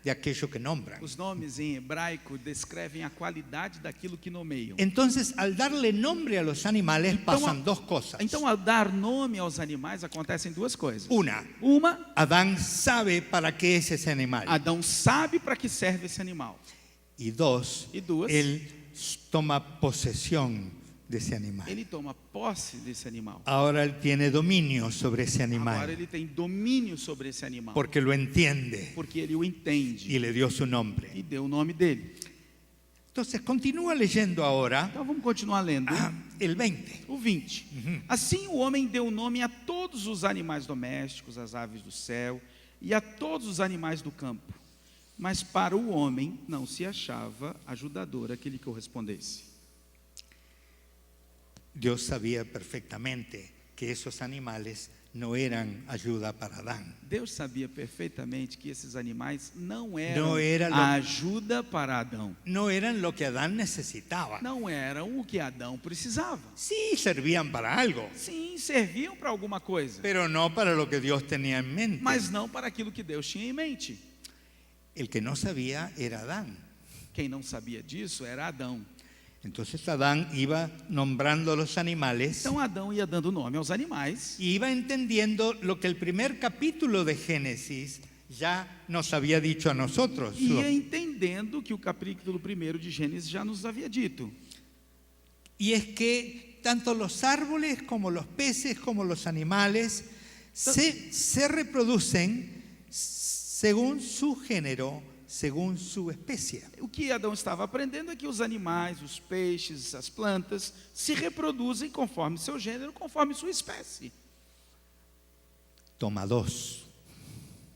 de aquello que nombran. Os nomes em hebraico descrevem a qualidade daquilo que nomeiam. Entonces, al darle nombre a los animales pasan dos cosas. Então, ao dar nome aos animais, acontecem duas coisas. Una, Uma, Adán sabe para qué es ese animal. Adão sabe para que serve esse animal. Y dos, E duas, él toma posesión de ese animal. ele toma posse desse animal. Ahora él tiene dominio sobre ese Agora animal ele tem domínio sobre esse animal. porque lo entiende Porque ele o entende y le dio su nombre. e deu o nome dele. Entonces, continúa leyendo ahora Então vamos continuar lendo. el 20. O 20. Assim o homem deu nome a todos os animais domésticos, às aves do céu e a todos os animais do campo. Mas para o homem não se achava ajudadora que lhe correspondesse. Dios sabía perfectamente que esos animales no eran ayuda para Adán. Deus sabia perfeitamente que esses animais não eram Não era a ajuda para Adão. No eran lo que Adán necesitaba. Não eram o que Adão precisava. Sí, servían para algo, Sim, serviam para alguma coisa, pero no para lo que Dios tenía en mente. mas não para aquilo que Deus tinha em mente. El que no sabía era Adán. Quem não sabia disso era Adão. Entonces Adán iba nombrando los animales Então Adão ia dando nome aos animais y iba entendiendo lo que el primer capítulo de Génesis ya nos había dicho a nosotros. e ia entendendo que o capítulo 1 de Gênesis já nos havia dito. Y es que tanto los árboles como los peces como los animales se reproducen según su género, según su especie. O que Adão estava aprendendo é que os animais, os peixes, as plantas se reproduzem conforme seu gênero, conforme sua espécie. Toma dos.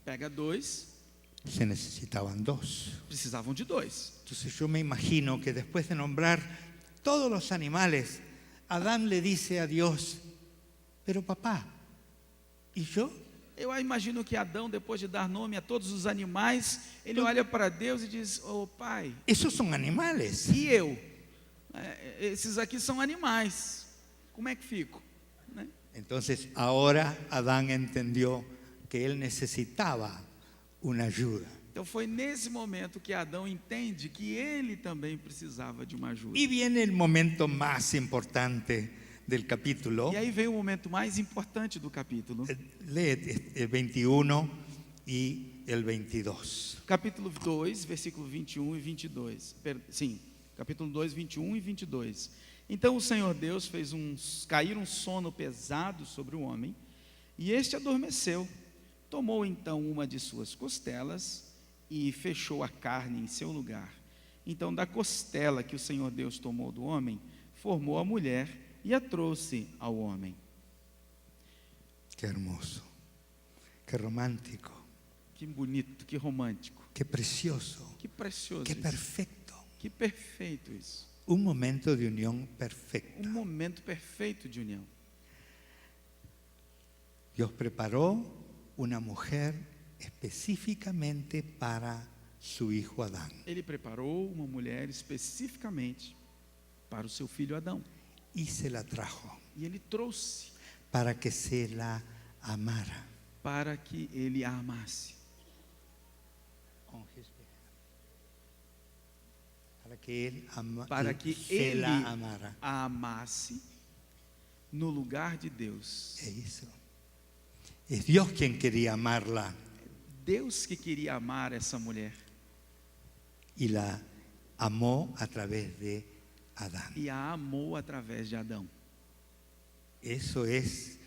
Pega dois, Se necesitaban dos. precisavam de dois. Entonces yo me imagino que después de nombrar todos los animales, Adán le dice a Dios, pero papá, ¿y yo? Eu imagino que Adão, depois de dar nome a todos os animais, ele olha para Deus e diz: "Oh, pai, Esos son animales. e eu? Esses aqui são animais. Como é que fico?" Né? Entonces ahora Adán entendió que él necesitaba una ayuda. Então foi nesse momento que Adão entende que ele também precisava de uma ajuda. Y viene el momento más importante del capítulo. E aí vem o momento mais importante do capítulo. Lee el 21 y el 22. Capítulo 2, versículo 21 e 22. Sim, capítulo 2, 21 e 22. Então o Senhor Deus fez cair um sono pesado sobre o homem, e este adormeceu. Tomou então uma de suas costelas e fechou a carne em seu lugar. Então da costela que o Senhor Deus tomou do homem, formou a mulher e a trouxe ao homem. Qué hermoso, qué romántico, Que bonito, que romântico, qué precioso, que precioso qué isso. perfecto. Que perfeito isso. Un momento de unión perfecta. Um momento perfeito de união. Dios preparó una mujer específicamente para su hijo Adán. Ele preparou uma mulher especificamente para o seu filho Adão. Y se la trajo E ele trouxe para que se la amara. para que ele a amasse. para que se ele la amara. a amasse no lugar de Deus. Es eso. Es Dios quien quería amarla Deus que queria amar essa mulher y la amó a través de Adán. e a amou através de Adão. Eso es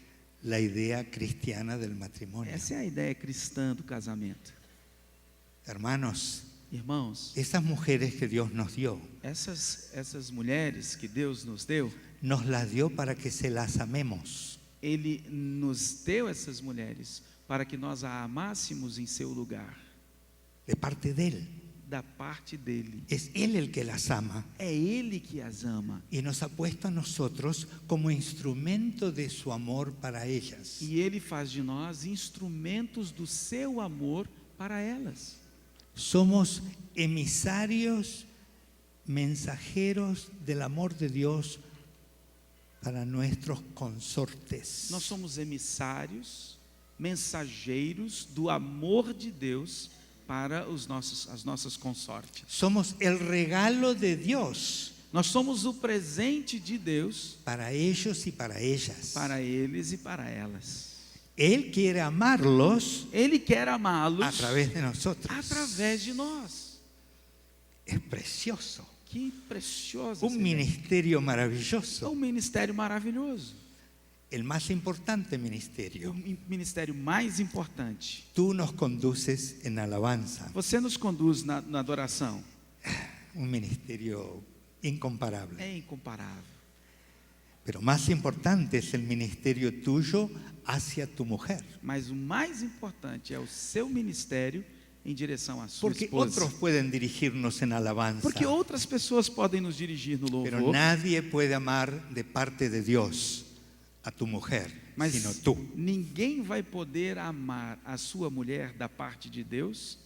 la idea cristiana del matrimonio. Essa é a ideia cristã do casamento. Hermanos, Irmãos, esas mujeres que Dios nos dio, essas mulheres que Deus nos deu, nos las dio para que se las amemos. Ele nos deu essas mulheres para que nós a amássemos em seu lugar, De parte de Él. da parte dele. Es Él el que las ama É Ele que as ama y nos ha puesto a nosotros como instrumento de su amor para ellas. e Ele faz de nós instrumentos do seu amor para elas. Somos emisarios, mensajeros del amor de Dios para nuestros consortes. Nós somos emissários, mensageiros do amor de Deus para as nossas consortes. Somos el regalo de Dios Nós somos o presente de Deus para ellos y para ellas. para eles e para elas. Él quiere amarlos Ele quer amá-los a través de nosotros. através de nós. Es precioso. Que precioso. Un ministerio É maravilloso. um ministério maravilhoso. El más importante ministerio. O ministério mais importante. Tú nos conduces en alabanza. Você nos conduz na adoração. Un ministerio incomparable. É incomparável. Pero más importante es el ministerio tuyo hacia tu mujer. Mas o mais importante é o seu ministério em direção à sua Porque esposa. otros pueden dirigirnos en alabanza. Porque outras pessoas podem nos dirigir no Pero louvor, nadie puede amar de parte de Dios a tu mujer, mas sino tú. ninguém vai poder amar a sua mulher da parte de Deus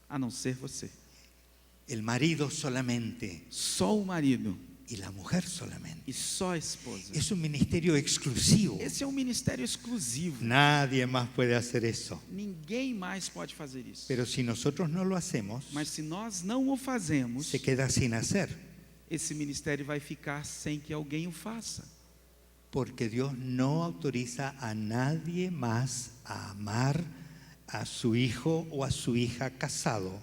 a não ser você. El marido solamente Só o marido y la mujer solamente. e só a esposa. Es un ministerio exclusivo. Esse é um ministério exclusivo. Nadie más puede hacer eso. Ninguém mais pode fazer isso. Pero si nosotros no lo hacemos, Mas se nós não o fazemos, se queda sin hacer. esse ministério vai ficar sem que alguém o faça. Porque Dios no autoriza a nadie más a amar a su hijo o a su hija casado,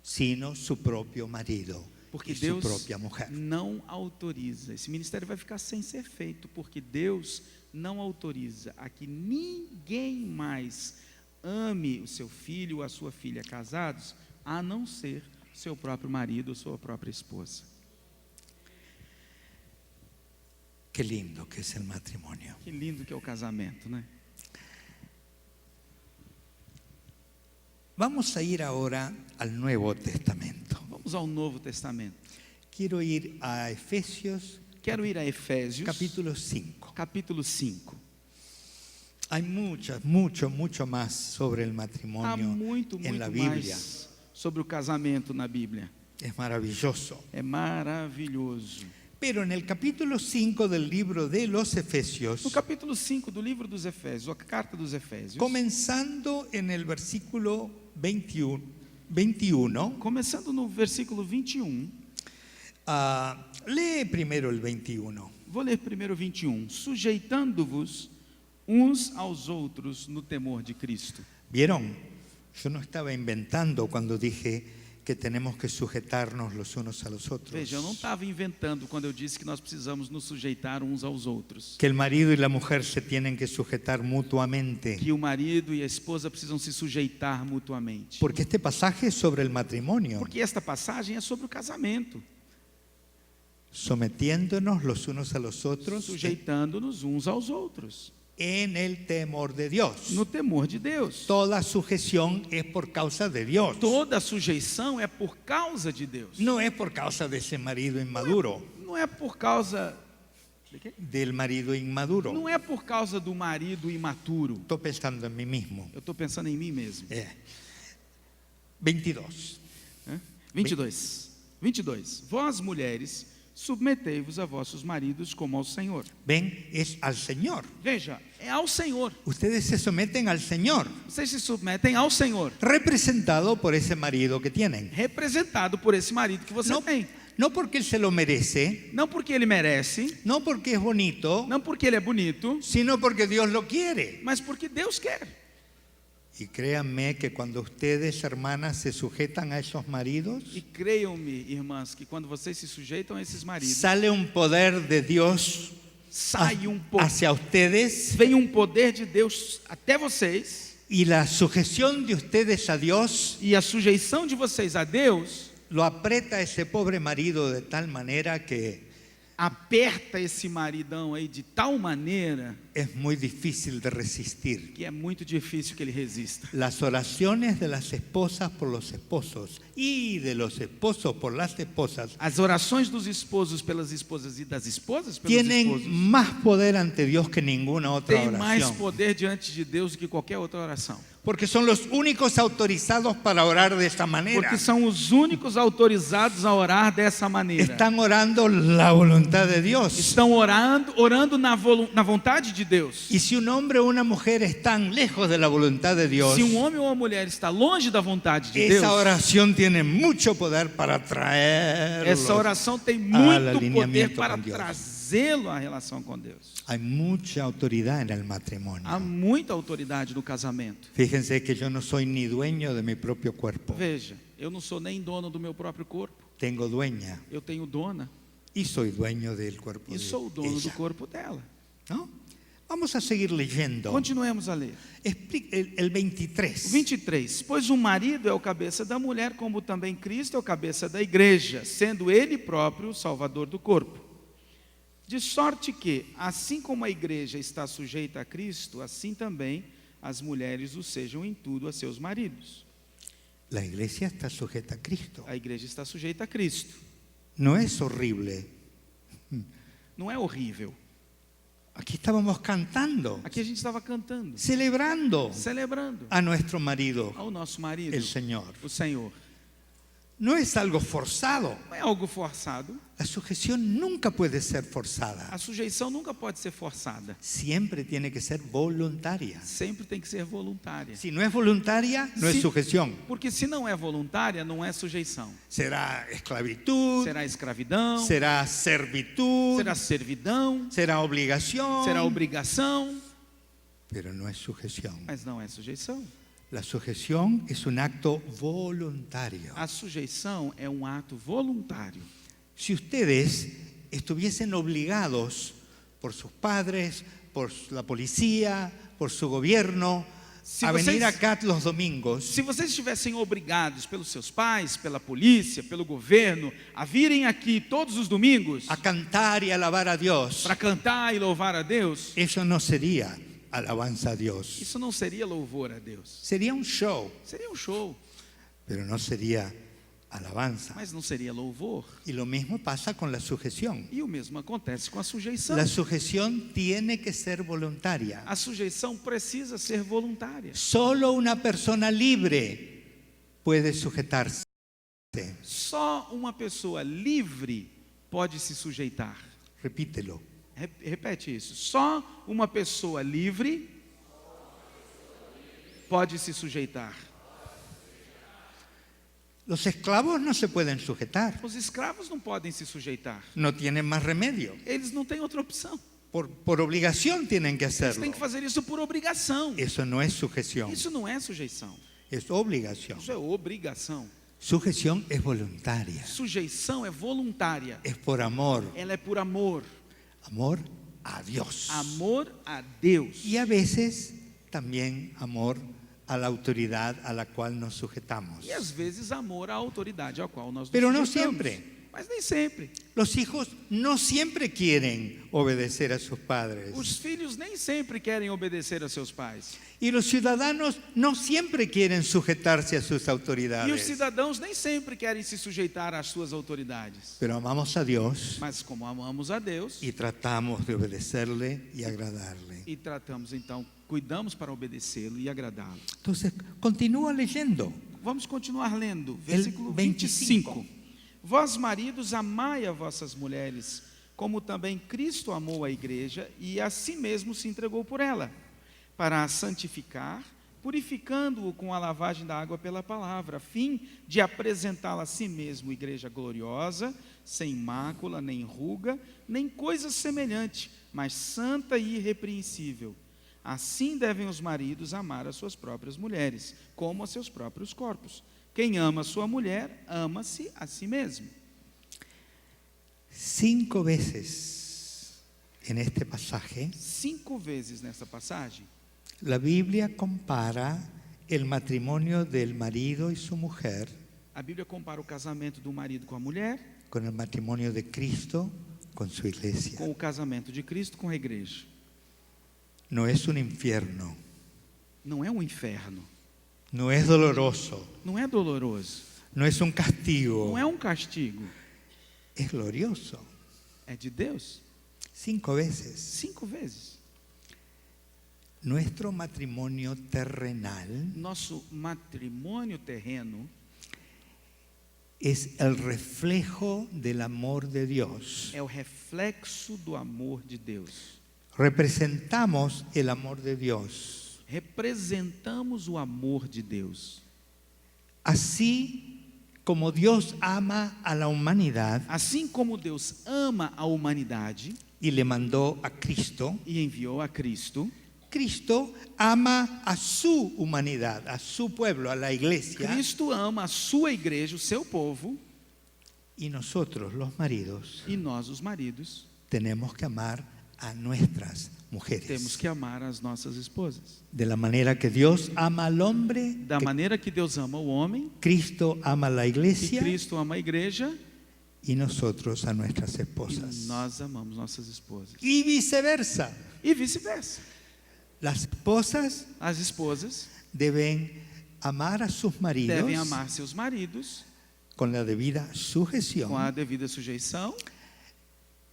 sino su propio marido Porque y su Deus propia mujer. não autoriza. Esse ministério vai ficar sem ser feito, porque Deus não autoriza a que ninguém mais ame o seu filho ou a sua filha casados, a não ser seu próprio marido ou sua própria esposa. Qué lindo que es el matrimonio. Que lindo que é o casamento, né? Vamos a ir ahora al Nuevo Testamento. Vamos ao Novo Testamento. Quiero ir a Efesios Quero ir a Efésios, capítulo 5. capítulo 5. Hay mucho más sobre el Há matrimonio muito en la mais Biblia. sobre o casamento na Bíblia. Es maravilloso. É maravilhoso. Pero en el capítulo 5 del libro de los Efesios, No capítulo 5 do livro dos Efésios, a carta dos Efésios, comenzando en el versículo 21, começando no versículo 21, lee primero el 21. vou ler primeiro o 21. Sujeitando-vos uns aos outros no temor de Cristo. ¿Vieron? Yo no estaba inventando cuando dije que tenemos que sujetarnos los unos a los otros. Veja, eu não estava inventando quando eu disse que nós precisamos nos sujeitar uns aos outros. Que el marido y la mujer se tienen que sujetar mutuamente. Que o marido e a esposa precisam se sujeitar mutuamente. Porque este pasaje es sobre el matrimonio. Porque esta passagem é sobre o casamento. Sometiéndonos los unos a los otros Sujeitando-nos uns aos outros. en el temor de Dios. No temor de Deus. Toda sujeción es por causa de Dios. Toda sujeição é por causa de Deus. No es por causa de ese marido inmaduro, Não é por causa de quê? del marido inmaduro. Não é por causa do marido imaturo. Estoy pensando en mí mismo. Eu estou pensando em mim mesmo. 22. 22. Vós, mulheres, submetei-vos a vossos maridos como ao Senhor. Ven, es al Señor. Veja, é ao Senhor. Ustedes se someten al Señor, Vocês se submetem ao Senhor, representado por ese marido que tienen. representado por esse marido que você tem. no porque Él se lo merece, não porque ele merece, no porque es bonito, não porque ele é bonito, sino porque Dios lo quiere. mas porque Deus quer. Y créanme que cuando ustedes, hermanas, se sujetan a esos maridos, E creiam-me, irmãs, que quando vocês se sujeitam a esses maridos, sale un poder de Dios sai hacia ustedes, vem um poder de Deus até vocês, y la sujeción de ustedes a Dios e a sujeição de vocês a Deus lo aprieta a ese pobre marido de tal manera que aperta esse maridão aí de tal maneira es muy difícil de resistir. que é muito difícil que ele resista. Las oraciones de las esposas por los esposos y de los esposos por las esposas As orações dos esposos pelas esposas e das esposas pelos tienen esposos más poder ante Dios que ninguna otra tem mais oración. poder diante de Deus do que qualquer outra oração. Porque son los únicos autorizados para orar de esta manera. Porque são os únicos autorizados a orar dessa maneira. Están orando la voluntad de Dios. Estão orando na vontade de Deus. Y si un hombre o una mujer están lejos de la voluntad de Dios, Se um homem ou uma mulher está longe da vontade de Deus, esa oración tiene mucho poder para traerlos. essa oração tem muito poder alinhamento para com Deus. trazê-lo à relação com Deus. Hay mucha autoridad en el matrimonio. Há muita autoridade no casamento. Fíjense que yo no soy ni dueño de mi propio cuerpo. Veja, eu não sou nem dono do meu próprio corpo. Tengo dueña Eu tenho dona y soy dueño del cuerpo e de sou dono do ella, corpo dela. ¿no? Vamos a seguir leyendo. Continuemos a ler. El 23. O 23. Pois o marido é o cabeça da mulher, como também Cristo é o cabeça da igreja, sendo ele próprio o salvador do corpo. De sorte que, assim como a igreja está sujeita a Cristo, assim também as mulheres o sejam em tudo a seus maridos. La iglesia está sujeta a Cristo. A igreja está sujeita a Cristo. No es horrible. Não é horrível. Aquí estábamos cantando, Aqui a gente estava cantando, celebrando celebrando a nuestro marido, ao nosso marido, el Señor. o Senhor. No es algo forzado. Não é algo forçado. La sujeción nunca puede ser forzada. A sujeição nunca pode ser forçada. Siempre tiene que ser voluntaria. Sempre tem que ser voluntária. Si no es voluntaria, no es Sí. sujeción. Porque se não é voluntária, não é sujeição. Será esclavitud, Será escravidão, será servitud, será servidão, será obligación, será obrigação, pero no es sujeción. mas não é sujeição. La sujeción es un acto voluntario. A sujeição é um ato voluntário. Si ustedes estuviesen obligados por sus padres, por la policía, por su gobierno, Si a venir vocês- acá los domingos, Se vocês estivessem obrigados pelos seus pais, pela polícia, pelo governo, a virem aqui todos os domingos a cantar y alabar a Dios, para cantar e louvar a Deus, eso no sería alabanza a Dios. isso não seria louvor a Deus. Sería un show, Seria um show, pero no sería alabanza. mas não seria louvor. Y lo mismo pasa con la sujeción. E o mesmo acontece com a sujeição. La sujeción tiene que ser voluntaria. A sujeição precisa ser voluntária. Solo una persona libre puede sujetarse. Só uma pessoa livre pode se sujeitar. Repítelo. Repete isso. Só uma pessoa livre pode se sujeitar. Los esclavos no se pueden sujetar. Os escravos não podem se sujeitar. No tienen más remedio. Eles não têm outra opção. Por obligación tienen que Eles hacerlo. têm que fazer isso por obrigação. Eso no es sujeción, Isso não é sujeição. es obligación. Isso é obrigação. Sujeción es voluntaria, Sujeição é voluntária. es por amor, Ela é por amor. amor a Dios. Amor a Deus. Y a veces también amor a la autoridad a la cual nos sujetamos. E às vezes amor à autoridade ao qual nós nos Pero no sujeitamos. siempre. Mas nem sempre. Los hijos no siempre quieren obedecer a sus padres. Os filhos nem sempre querem obedecer a seus pais. Y los ciudadanos no siempre quieren sujetarse a sus E os autoridades. cidadãos nem sempre querem se sujeitar às suas autoridades. Pero amamos a Dios Mas como amamos a Deus y tratamos de obedecerle y agradarle. e tratamos então, cuidamos para obedecê-lo e agradá-lo. Entonces, continúa leyendo. Vamos continuar lendo, versículo 25. 25. Vós, maridos, amai a vossas mulheres, como também Cristo amou a igreja e a si mesmo se entregou por ela, para a santificar, purificando-o com a lavagem da água pela palavra, a fim de apresentá-la a si mesmo, igreja gloriosa, sem mácula, nem ruga, nem coisa semelhante, mas santa e irrepreensível. Assim devem os maridos amar as suas próprias mulheres, como a seus próprios corpos. Quem ama a sua mulher, ama-se a si mesmo. 5 veces en este pasaje, 5 vezes nessa passagem, la Biblia compara el matrimonio del marido y su mujer a Bíblia compara o casamento do marido com a mulher, con el matrimonio de Cristo con su iglesia. com o casamento de Cristo com a igreja. No es un infierno, Não é um inferno, no es doloroso, não é doloroso, no es un castigo, não é um castigo, es glorioso. é de Deus. 5 veces. 5 vezes. Nuestro matrimonio terrenal Nosso matrimônio terreno es el reflejo del amor de Dios. é o reflexo do amor de Deus. Representamos el amor de Dios. Representamos o amor de Deus. Así como Dios ama a la humanidad Assim como Deus ama a humanidade y le mandó a Cristo, e enviou a Cristo, Cristo ama a su humanidad, a su pueblo, a la iglesia. Cristo ama a sua igreja, o seu povo, Y nosotros, los maridos, e nós, os maridos, tenemos que amar a nuestras mujeres. temos que amar as nossas esposas. De la manera que Dios ama al hombre, Da que maneira que Deus ama o homem, Cristo ama a la que iglesia Cristo ama a igreja, y nosotros a nuestras e esposas. nós amamos nossas esposas. Y viceversa. E vice-versa. Las esposas As esposas deben amar a sus maridos devem amar seus maridos con la debida sujeción, com a devida sujeição,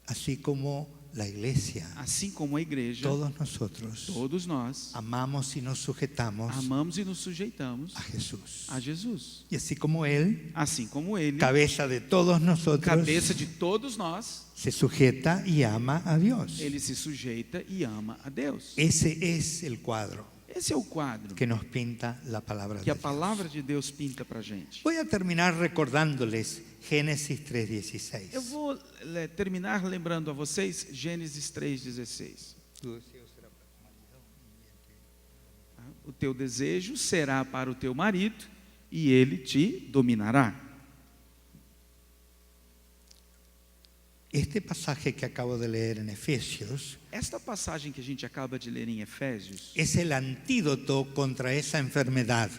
así como la iglesia. assim como a igreja, Todos nosotros todos nós amamos y nos sujetamos amamos e nos sujeitamos a Jesús. a Jesus. Y así como Él, Assim como Ele, cabeza de todos nosotros, cabeça de todos nós, se sujeta y ama a Dios. Ele se sujeita e ama a Deus. Ese es el cuadro Esse é o quadro que nos pinta la palabra de que a Dios. palavra de Deus pinta para a gente. Voy a terminar recordándoles Génesis Eu 3:16. vou terminar lembrando a vocês Gênesis 3,16. O teu desejo será para o teu marido e ele te dominará. Este pasaje que acabo de leer en Efesios Esta passagem que a gente acaba de ler em Efésios es el antídoto contra esa enfermedad,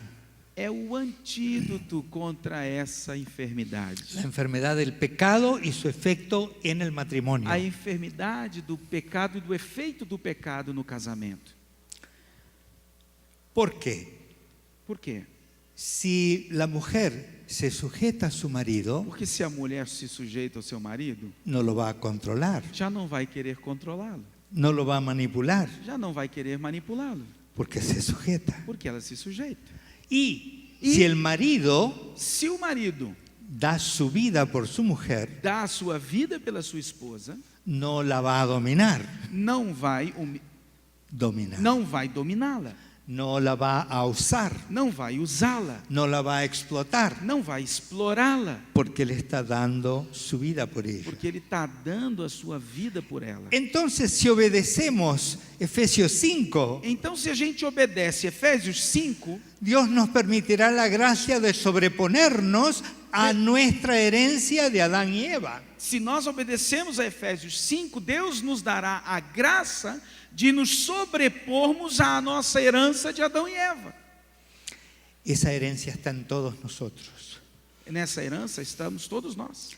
é o antídoto contra essa enfermidade. la enfermedad del pecado y su efecto en el matrimonio. A enfermidade do pecado e do efeito do pecado no casamento. ¿Por qué? Por quê? Si la mujer se sujeta a su marido, Porque se a mulher se sujeita ao seu marido, no lo va a controlar, já não vai querer controlá-lo, no lo va a manipular, já não vai querer manipulá-lo, porque se sujeta. porque ela se sujeita. Y si el marido Se o marido da su vida por su mujer, dá a sua vida pela sua esposa, no la va a dominar, não vai dominá-la, no la va a usar, não vai usá-la, no la va a explotar, não vai explorá-la, porque le está dando su vida por ella. porque ele está dando a sua vida por ela. Entonces, si obedecemos Efesios 5, Então, se a gente obedece Efésios 5, Dios nos permitirá la gracia de sobreponernos a nuestra herencia de Adán y Eva. se nós obedecemos a Efésios 5, Deus nos dará a graça de nos sobrepormos à nossa herança de Adão e Eva. Esa herencia está en todos nosotros. Nessa herança estamos todos nós.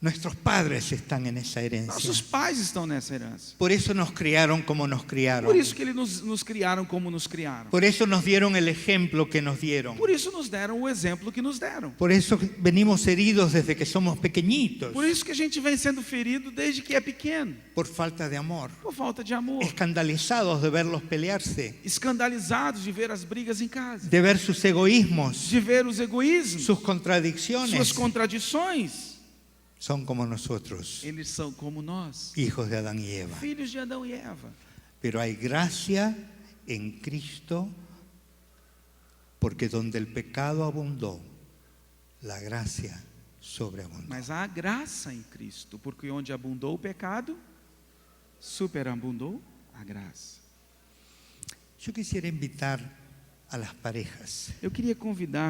Nuestros padres están en esa herencia. Nossos pais estão nessa herança. Por eso nos criaron como nos criaron. Por isso que eles nos criaram como nos criaram. Por eso nos dieron el ejemplo que nos dieron. Por isso nos deram o exemplo que nos deram. Por eso venimos heridos desde que somos pequeñitos. Por isso que a gente vem sendo ferido desde que é pequeno, Por falta de amor. por falta de amor, Escandalizados de verlos pelearse. escandalizados de ver as brigas em casa, De ver sus egoísmos. de ver os egoísmos, Sus contradicciones. suas contradições. Son como nosotros. Eles são como nós, Hijos de Adán y Eva. filhos de Adão e Eva. Pero hay gracia en Cristo porque donde el pecado abundó, la gracia sobreabundó. Mas há graça em Cristo, porque onde abundou o pecado, superabundou a graça. Yo quisiera invitar a las parejas Eu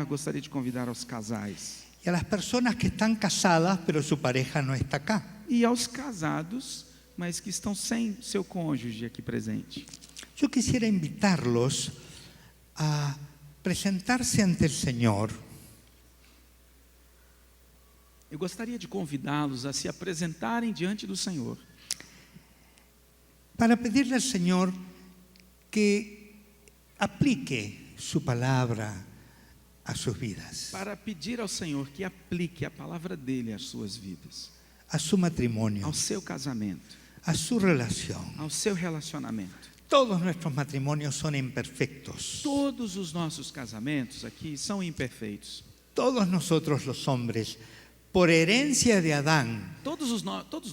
gostaria de convidar aos casais y a las personas que están casadas, pero su pareja no está acá. e aos casados, mas que estão sem seu cônjuge aqui presente. Yo quisiera invitarlos a presentarse ante el Señor Eu gostaria de convidá-los a se apresentarem diante do Senhor, para pedirle al Señor que aplique su palabra a sus vidas, para pedir ao Senhor que aplique a palavra dele às suas vidas, a su matrimonio, ao seu casamento, a su relación. ao seu relacionamento. Todos nuestros matrimonios son imperfectos. Todos os nossos casamentos aqui são imperfeitos. Todos nosotros los hombres, por herencia de Adán, Todos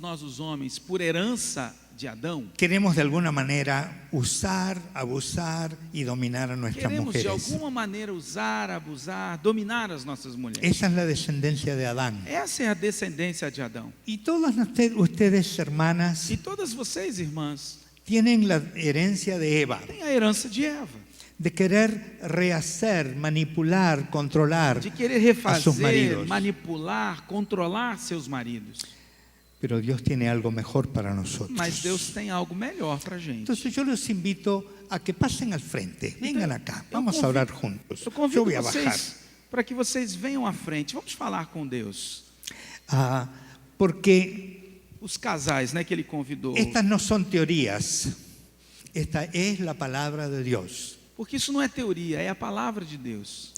nós os homens, por herança de Adão, queremos de alguna manera usar, abusar y dominar a nuestras queremos de mujeres. alguma maneira usar, abusar, dominar as nossas mulheres. Esa es la descendencia de Adán. Essa é a descendência de Adão. Y todas ustedes, hermanas, E todas vocês, irmãs, tienen la herencia de Eva, têm a herança de Eva, de querer rehacer, manipular, controlar de querer a sus refazer, maridos. manipular, controlar seus maridos. Pero Dios tiene algo mejor para nosotros. Mas Deus tem algo melhor para a gente. Entonces yo los invito a que pasen al frente. Vengan acá. Vamos a orar juntos. Eu Yo convido voy a bajar. vocês para que vocês venham à frente. Vamos falar com Deus. Porque Os casais, né, que ele convidou. estas no son teorías. Esta es la palabra de Dios. Porque isso não é teoria, é a palavra de Deus.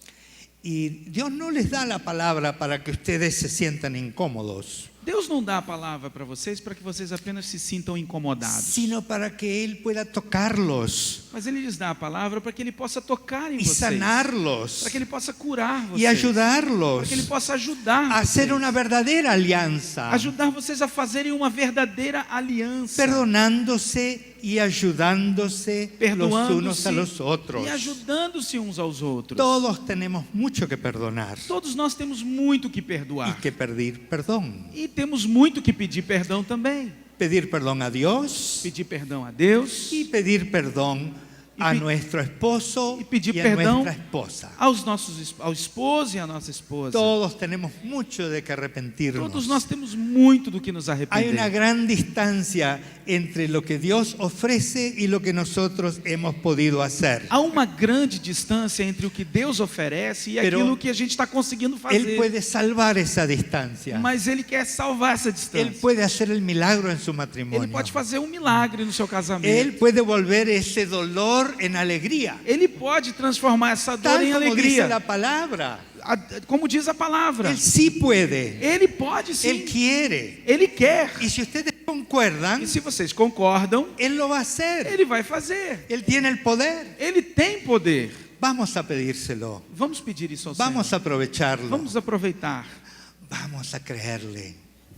Y Dios no les da la palabra para que ustedes se sientan incómodos, Deus não dá a palavra para vocês para que vocês apenas se sintam incomodados. sino para que Él pueda tocarlos Mas Ele lhes dá a palavra para que Ele possa tocar em y vocês. sanarlos Para que Ele possa curar vocês. y ayudarlos Para que Ele possa ajudar a hacer vocês. una verdadera alianza, Ajudar vocês a fazerem uma verdadeira aliança. perdonándose y ayudándose los unos a los otros. e ajudando-se uns aos outros. Todos tenemos mucho que perdonar Todos nós temos muito que y perdoar. que pedir perdón. E temos muito que pedir perdão também. Pedir perdón a Dios Pedir perdão a Deus, y pedir perdón a pe- nuestro esposo y pedir y a perdón nuestra esposa. ao esposo e à nossa esposa. Todos tenemos mucho de que arrepentirnos. Todos nós temos muito do que nos Hay arrepender. una gran distancia entre lo que Dios ofrece y lo que nosotros hemos podido hacer. Há uma grande distância entre o que Deus oferece e Pero aquilo que a gente está conseguindo Él fazer. puede salvar esa distancia. Mas Ele quer salvar essa Él distância. puede hacer el milagro en su Ele matrimonio. pode fazer um milagre no seu casamento. Él puede volver ese dolor en alegría. Ele pode transformar essa dor Tal em como dice alegria. la palabra. Como diz a palavra. Él sí puede. Ele pode sim. Él quiere. Ele quer. Y si ustedes concuerdan, E se vocês concordam, Él lo va a hacer. Ele vai fazer. Él tiene el poder. Ele tem poder. Vamos a pedírselo. Vamos pedir isso ao Vamos Senhor. a aprovecharlo. Vamos aproveitar. Vamos a creerle.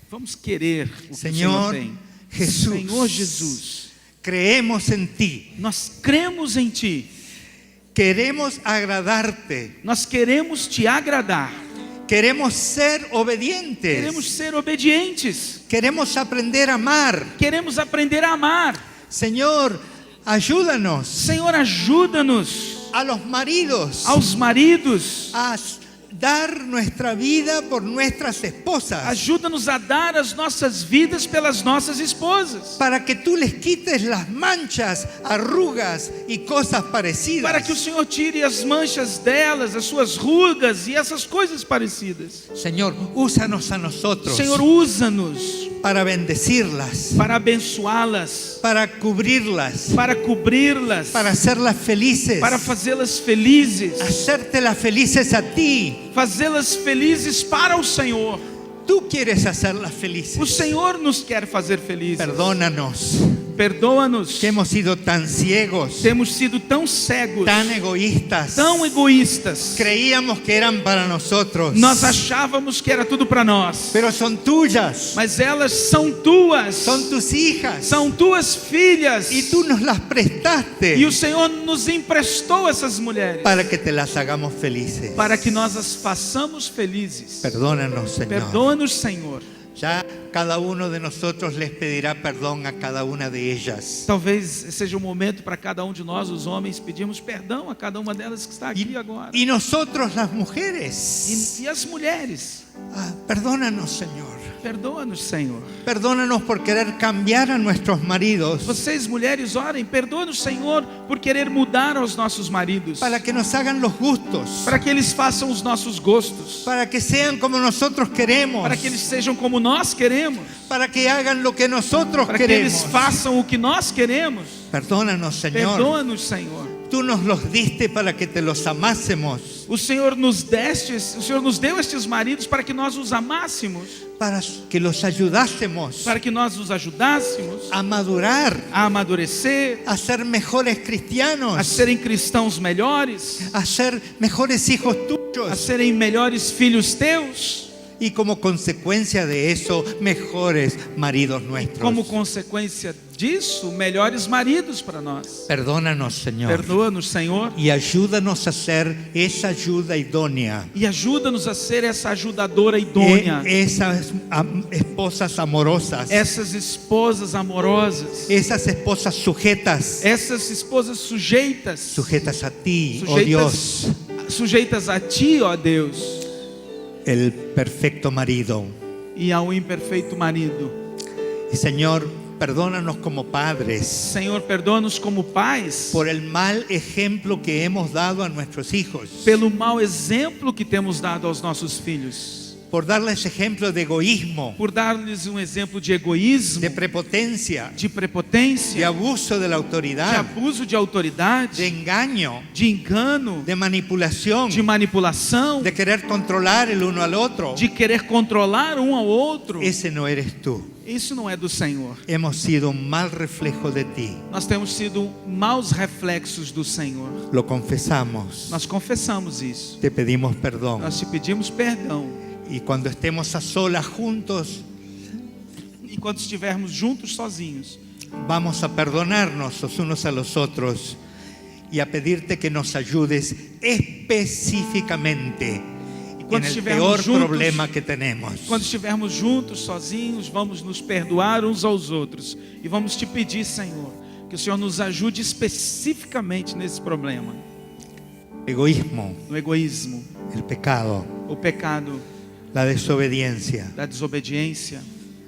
Vamos querer o que Señor o Senhor tem. Jesús. Senhor Jesus, Creemos en ti. nós cremos em Ti. Queremos agradarte. Nós queremos Te agradar. Queremos ser obedientes. Queremos ser obedientes. Queremos aprender a amar. Queremos aprender a amar. Señor, ayúdanos Senhor, ajuda-nos, a los maridos aos maridos. a dar nuestra vida por nuestras esposas, Ajuda-nos a dar as nossas vidas pelas nossas esposas. para que tú les quites las manchas, arrugas y cosas parecidas. Para que o Senhor tire as manchas delas, as suas rugas e essas coisas parecidas. Señor, úsanos a nosotros Senhor, usa-nos para bendecirlas, para abençoá-las, para cubrirlas, para cobri-las, para hacerlas felices, para fazê-las felizes, hacértelas felices a ti. fazê-las felizes para o Senhor. Tú quieres hacerlas felices. O Senhor nos quer fazer felizes. Perdónanos. Perdoa-nos. que hemos sido tan ciegos, Temos sido tão cegos, tan egoístas. tão egoístas. Creíamos que eran para nosotros, Nós achávamos que era tudo para nós. pero son tuyas, Mas elas são tuas. son tus hijas, São tuas filhas. y tú nos las prestaste E o Senhor nos emprestou essas mulheres para que te las hagamos felices. para que nós as façamos felizes. Perdónanos, Señor. Perdoa-nos, Senhor. Ya cada uno de nosotros les pedirá perdón a cada una de ellas. Talvez seja um momento para cada um de nós, os homens, pedirmos perdão a cada uma delas que está aqui agora. Y nosotros las mujeres, E as mulheres, perdónanos, Señor. perdoa-nos, Senhor. Perdónanos por querer cambiar a nuestros maridos, Vocês, mulheres, orem, perdoa-nos, Senhor, por querer mudar aos nossos maridos, para que nos hagan los gustos, para que eles façam os nossos gostos, para que sean como nosotros queremos, para que eles sejam como nós queremos, para que hagan lo que nosotros para que eles queremos. façam o que nós queremos. Perdónanos, Señor. Perdoa-nos, Senhor. Tú nos los diste para que te los amásemos, O Senhor nos deu estes maridos para que nós os amássemos, para que los ayudásemos para que nós os ajudássemos a madurar, a amadurecer, a ser mejores cristianos, a serem cristãos melhores, a ser mejores hijos a tuyos, serem melhores filhos teus, y como consecuencia de eso, mejores maridos como nuestros. consequência disso, melhores maridos para nós. Perdónanos, Señor, Perdoa-nos, Senhor, y ayúdanos a ser esa ayuda idónea, e ajuda-nos a ser essa ajudadora idônea, esas esposas amorosas, essas esposas amorosas, esas esposas sujetas, essas esposas sujeitas, sujetas a ti, oh Dios, sujeitas a Ti, ó Deus, el perfecto marido. e ao imperfeito marido. Y Señor, perdónanos como padres Senhor, perdoa-nos como pais por el mal ejemplo que hemos dado a nuestros hijos, pelo mau exemplo que temos dado aos nossos filhos, por darles ejemplo de egoísmo, por dar-lhes um exemplo de egoísmo, de prepotencia, de de prepotência, abuso de la de autoridad, abuso de autoridade, de engaño, de engano, de manipulación, de manipulação, de querer controlar el uno al otro. de querer controlar um ao outro. Ese no eres tú. Isso não é do Senhor. Hemos sido un mal reflejo de ti. Nós temos sido maus reflexos do Senhor. Lo confesamos. Nós confessamos isso. Te pedimos perdón. Nós te pedimos perdão. Y cuando estemos a solas juntos, Enquanto estivermos juntos, sozinhos, vamos a perdonarnos los unos a los otros y a pedirte que nos ayudes específicamente en Quando el estivermos peor juntos, problema que tenemos. quando estivermos juntos, sozinhos, vamos nos perdoar uns aos outros. E vamos te pedir, Senhor, que o Senhor nos ajude especificamente nesse problema. Egoísmo, No egoísmo, el pecado, o pecado la desobediencia, da desobediência,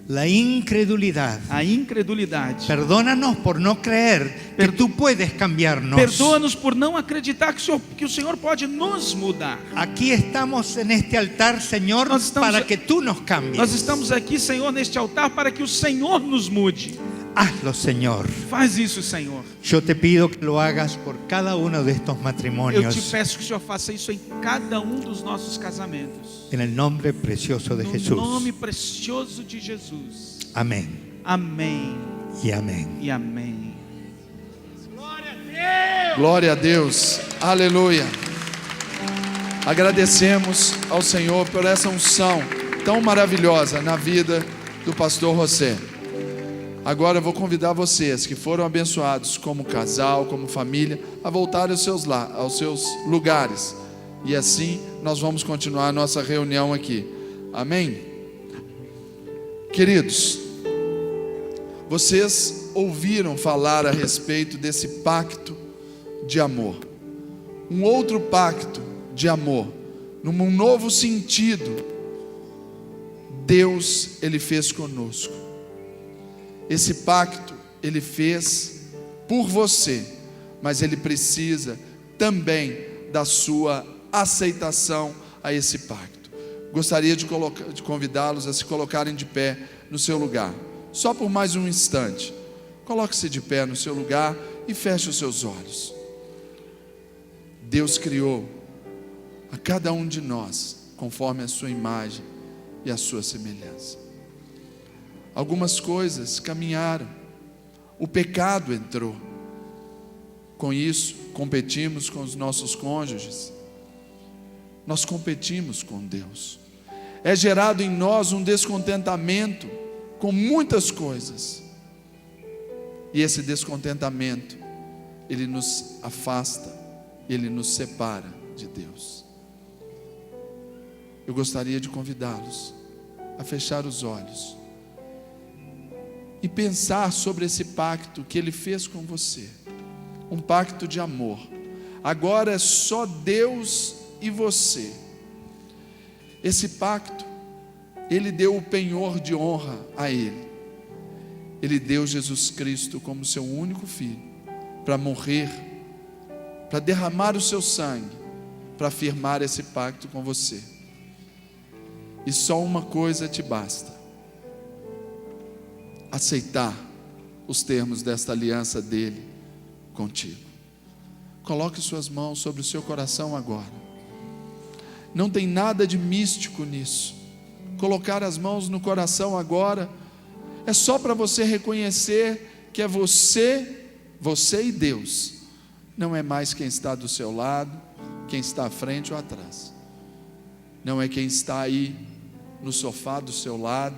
la incredulidad. a incredulidade. Perdónanos por no creer que tú puedes cambiarnos. Perdoa-nos por não acreditar que o Senhor pode nos mudar. Aquí estamos en este altar, Señor, Nós estamos- para que tú nos cambies. Nós estamos aqui, Senhor, neste altar para que o Senhor nos mude. Hazlo, Señor. Faz isso, Senhor. Yo te pido que lo hagas por cada uno de estos Eu te matrimonios. peço que o Senhor faça isso em cada um dos nossos casamentos. En el nombre precioso de No Jesús. nome precioso de Jesus. Amén Amém y amén. e amém. Glória a Deus, aleluia. Agradecemos ao Senhor por essa unção tão maravilhosa na vida do pastor José. Agora eu vou convidar vocês que foram abençoados como casal, como família, a voltarem aos seus lugares. E assim nós vamos continuar a nossa reunião aqui. Amém? Queridos, vocês ouviram falar a respeito desse pacto de amor. Um outro pacto de amor, num novo sentido, Deus, Ele fez conosco. Esse pacto Ele fez por você, mas Ele precisa também da sua aceitação a esse pacto. Gostaria de convidá-los a se colocarem de pé no seu lugar, só por mais um instante. Coloque-se de pé no seu lugar e feche os seus olhos. Deus criou a cada um de nós conforme a sua imagem e a sua semelhança. Algumas coisas caminharam, o pecado entrou. Com isso, competimos com os nossos cônjuges. Nós competimos com Deus. É gerado em nós um descontentamento com muitas coisas. E esse descontentamento, ele nos afasta, ele nos separa de Deus. Eu gostaria de convidá-los a fechar os olhos e pensar sobre esse pacto que Ele fez com você. Um pacto de amor. Agora é só Deus e você. Esse pacto, Ele deu o penhor de honra a Ele. Ele deu Jesus Cristo como seu único filho, para morrer, para derramar o seu sangue, para firmar esse pacto com você. E só uma coisa te basta: aceitar os termos desta aliança dele contigo. Coloque suas mãos sobre o seu coração agora. Não tem nada de místico nisso. Colocar as mãos no coração agora é só para você reconhecer que é você e Deus. Não é mais quem está do seu lado, quem está à frente ou atrás. Não é quem está aí no sofá do seu lado,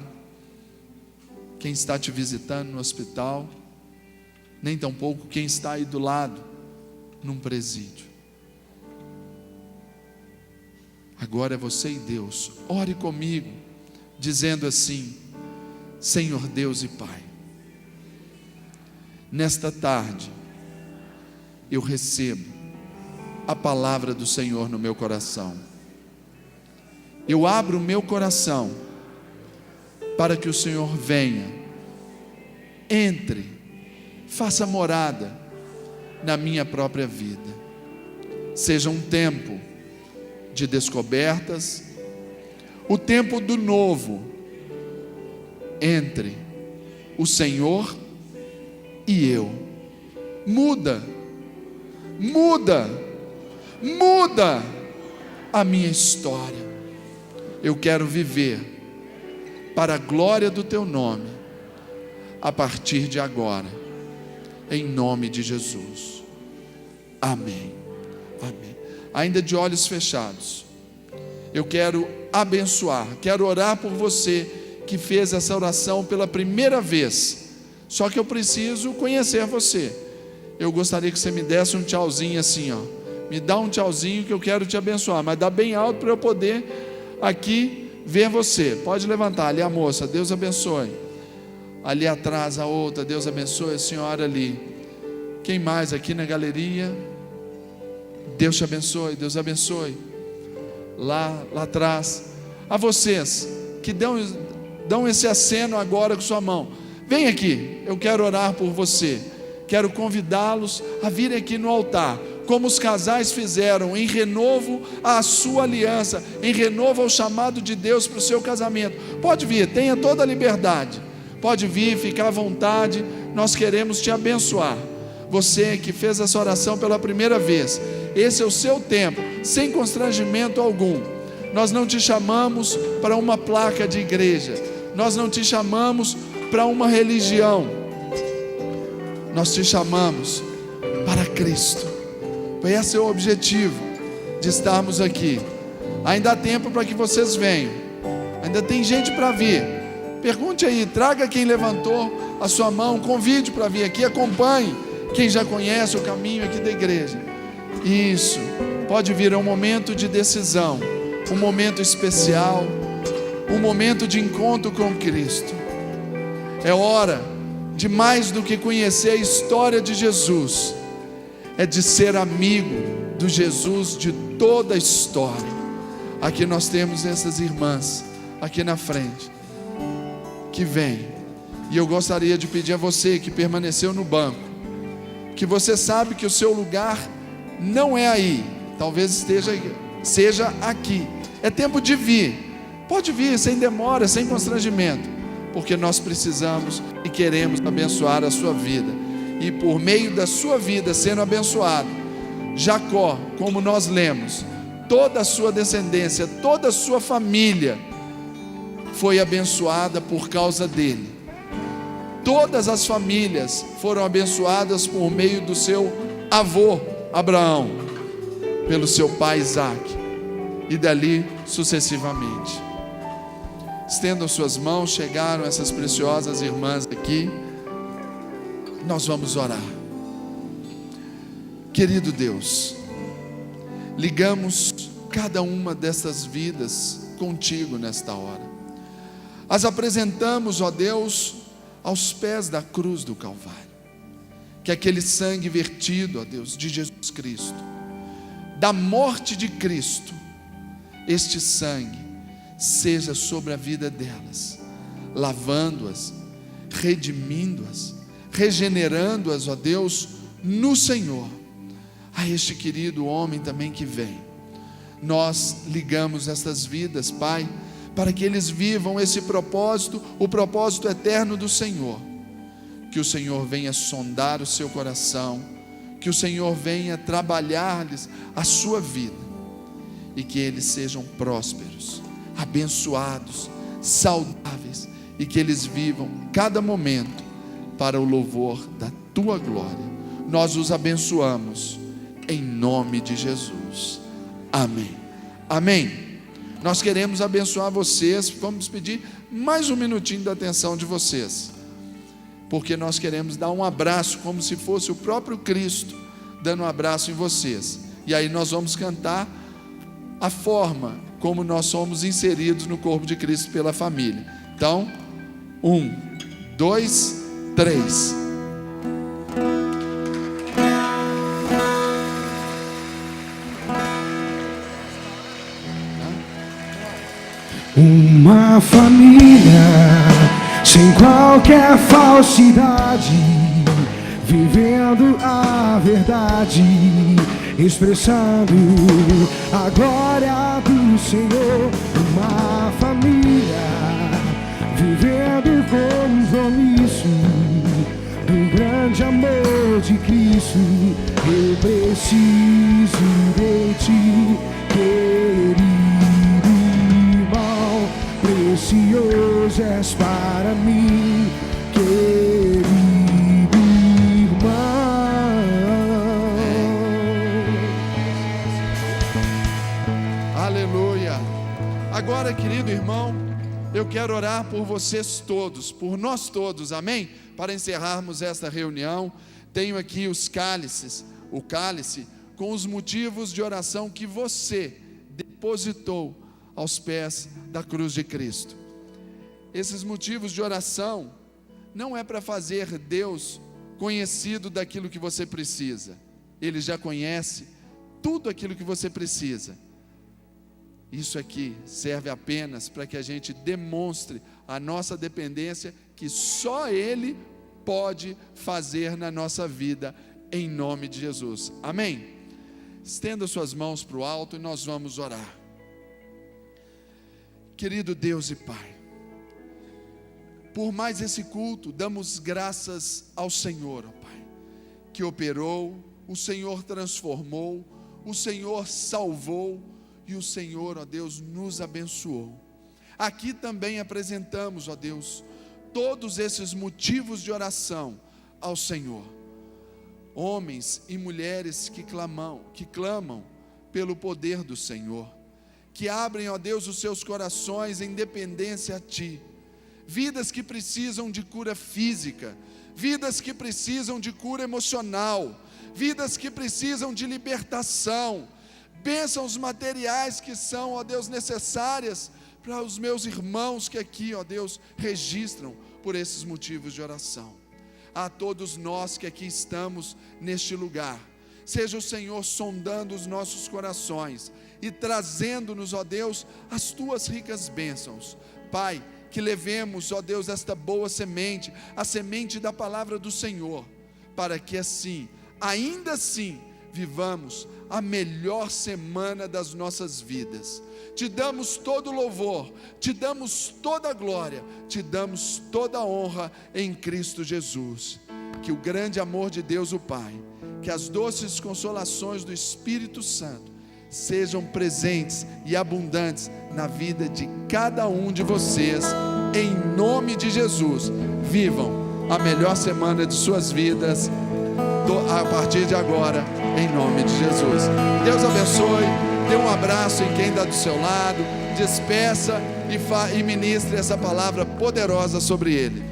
quem está te visitando no hospital, nem tampouco quem está aí do lado num presídio. Agora é você e Deus. Ore comigo, dizendo assim: Senhor Deus e Pai, nesta tarde eu recebo a palavra do Senhor no meu coração. Eu abro o meu coração para que o Senhor venha, entre, faça morada na minha própria vida. Seja um tempo de descobertas, o tempo do novo entre o Senhor e eu. Muda a minha história. Eu quero viver para a glória do teu nome, a partir de agora, em nome de Jesus. Amém. Amém. Ainda de olhos fechados, eu quero abençoar, quero orar por você que fez essa oração pela primeira vez. Só que eu preciso conhecer você. Eu gostaria que você me desse um tchauzinho assim, ó. Me dá um tchauzinho que eu quero te abençoar, mas dá bem alto para eu poder aqui ver você. Pode levantar, ali a moça, Deus abençoe. Ali atrás a outra, Deus abençoe a senhora ali. Quem mais aqui na galeria? Deus te abençoe, Deus abençoe. Lá atrás. A vocês que dão esse aceno agora com sua mão, vem aqui, eu quero orar por você. Quero convidá-los a virem aqui no altar, como os casais fizeram, em renovo à sua aliança, em renovo ao chamado de Deus para o seu casamento. Pode vir, tenha toda a liberdade, pode vir, ficar à vontade. Nós queremos te abençoar. Você que fez essa oração pela primeira vez, esse é o seu tempo, sem constrangimento algum. Nós não te chamamos para uma placa de igreja, nós não te chamamos para uma religião, nós te chamamos para Cristo. Esse é o objetivo de estarmos aqui. Ainda há tempo para que vocês venham, ainda tem gente para vir. Pergunte aí, traga quem levantou a sua mão, convide para vir aqui, acompanhe quem já conhece o caminho aqui da igreja. Isso, pode vir, é um momento de decisão, um momento especial, um momento de encontro com Cristo. É hora de mais do que conhecer a história de Jesus, é de ser amigo do Jesus de toda a história. Aqui nós temos essas irmãs aqui na frente que vêm, e eu gostaria de pedir a você que permaneceu no banco, que você sabe que o seu lugar não é aí, talvez seja aqui. É tempo de vir. Pode vir sem demora, sem constrangimento, porque nós precisamos e queremos abençoar a sua vida. E por meio da sua vida sendo abençoado, Jacó, como nós lemos, toda a sua descendência, toda a sua família foi abençoada por causa dele. Todas as famílias foram abençoadas por meio do seu avô Abraão, pelo seu pai Isaac, e dali sucessivamente. Estendam suas mãos. Chegaram essas preciosas irmãs aqui. Nós vamos orar. Querido Deus, ligamos cada uma dessas vidas contigo nesta hora. As apresentamos, ó Deus, aos pés da cruz do Calvário. Que aquele sangue vertido, ó Deus, de Jesus Cristo, da morte de Cristo, este sangue seja sobre a vida delas, lavando-as, redimindo-as, regenerando-as, ó Deus, no Senhor. A este querido homem também que vem, nós ligamos estas vidas, Pai, para que eles vivam esse propósito, o propósito eterno do Senhor. Que o Senhor venha sondar o seu coração, que o Senhor venha trabalhar-lhes a sua vida, e que eles sejam prósperos, abençoados, saudáveis, e que eles vivam cada momento para o louvor da tua glória. Nós os abençoamos em nome de Jesus. Amém. Amém. Nós queremos abençoar vocês. Vamos pedir mais um minutinho da atenção de vocês, porque nós queremos dar um abraço, como se fosse o próprio Cristo dando um abraço em vocês. E aí nós vamos cantar a forma como nós somos inseridos no corpo de Cristo pela família. Então, 1, 2, 3. Uma família sem qualquer falsidade, vivendo a verdade, expressando a glória do Senhor. Uma família vivendo compromisso do grande amor de Cristo. Eu preciso de ti, querido. Precioso és para mim, querido irmão. Aleluia. Agora, querido irmão, eu quero orar por vocês todos, por nós todos, amém? Para encerrarmos esta reunião, tenho aqui os cálices, o cálice com os motivos de oração que você depositou aos pés da cruz de Cristo. Esses motivos de oração não é para fazer Deus conhecido daquilo que você precisa. Ele já conhece tudo aquilo que você precisa. Isso aqui serve apenas para que a gente demonstre a nossa dependência, que só Ele pode fazer na nossa vida, em nome de Jesus. Amém? Estenda suas mãos para o alto e nós vamos orar. Querido Deus e Pai, por mais esse culto, damos graças ao Senhor, ó Pai, que operou, o Senhor transformou, o Senhor salvou e o Senhor, ó Deus, nos abençoou. Aqui também apresentamos, ó Deus, todos esses motivos de oração ao Senhor. Homens e mulheres que clamam pelo poder do Senhor, que abrem, ó Deus, os seus corações em dependência a Ti. Vidas que precisam de cura física, vidas que precisam de cura emocional, vidas que precisam de libertação, bênçãos materiais que são, ó Deus, necessárias para os meus irmãos que aqui, ó Deus, registram por esses motivos de oração. A todos nós que aqui estamos neste lugar, seja o Senhor sondando os nossos corações e trazendo-nos, ó Deus, as Tuas ricas bênçãos. Pai, que levemos, ó Deus, esta boa semente, a semente da palavra do Senhor, para que assim, ainda assim, vivamos a melhor semana das nossas vidas. Te damos todo louvor, te damos toda glória, te damos toda honra em Cristo Jesus. Que o grande amor de Deus o Pai, que as doces consolações do Espírito Santo sejam presentes e abundantes na vida de cada um de vocês, em nome de Jesus. Vivam a melhor semana de suas vidas a partir de agora, em nome de Jesus. Deus abençoe. Dê um abraço em quem está do seu lado, despeça e ministre essa palavra poderosa sobre ele.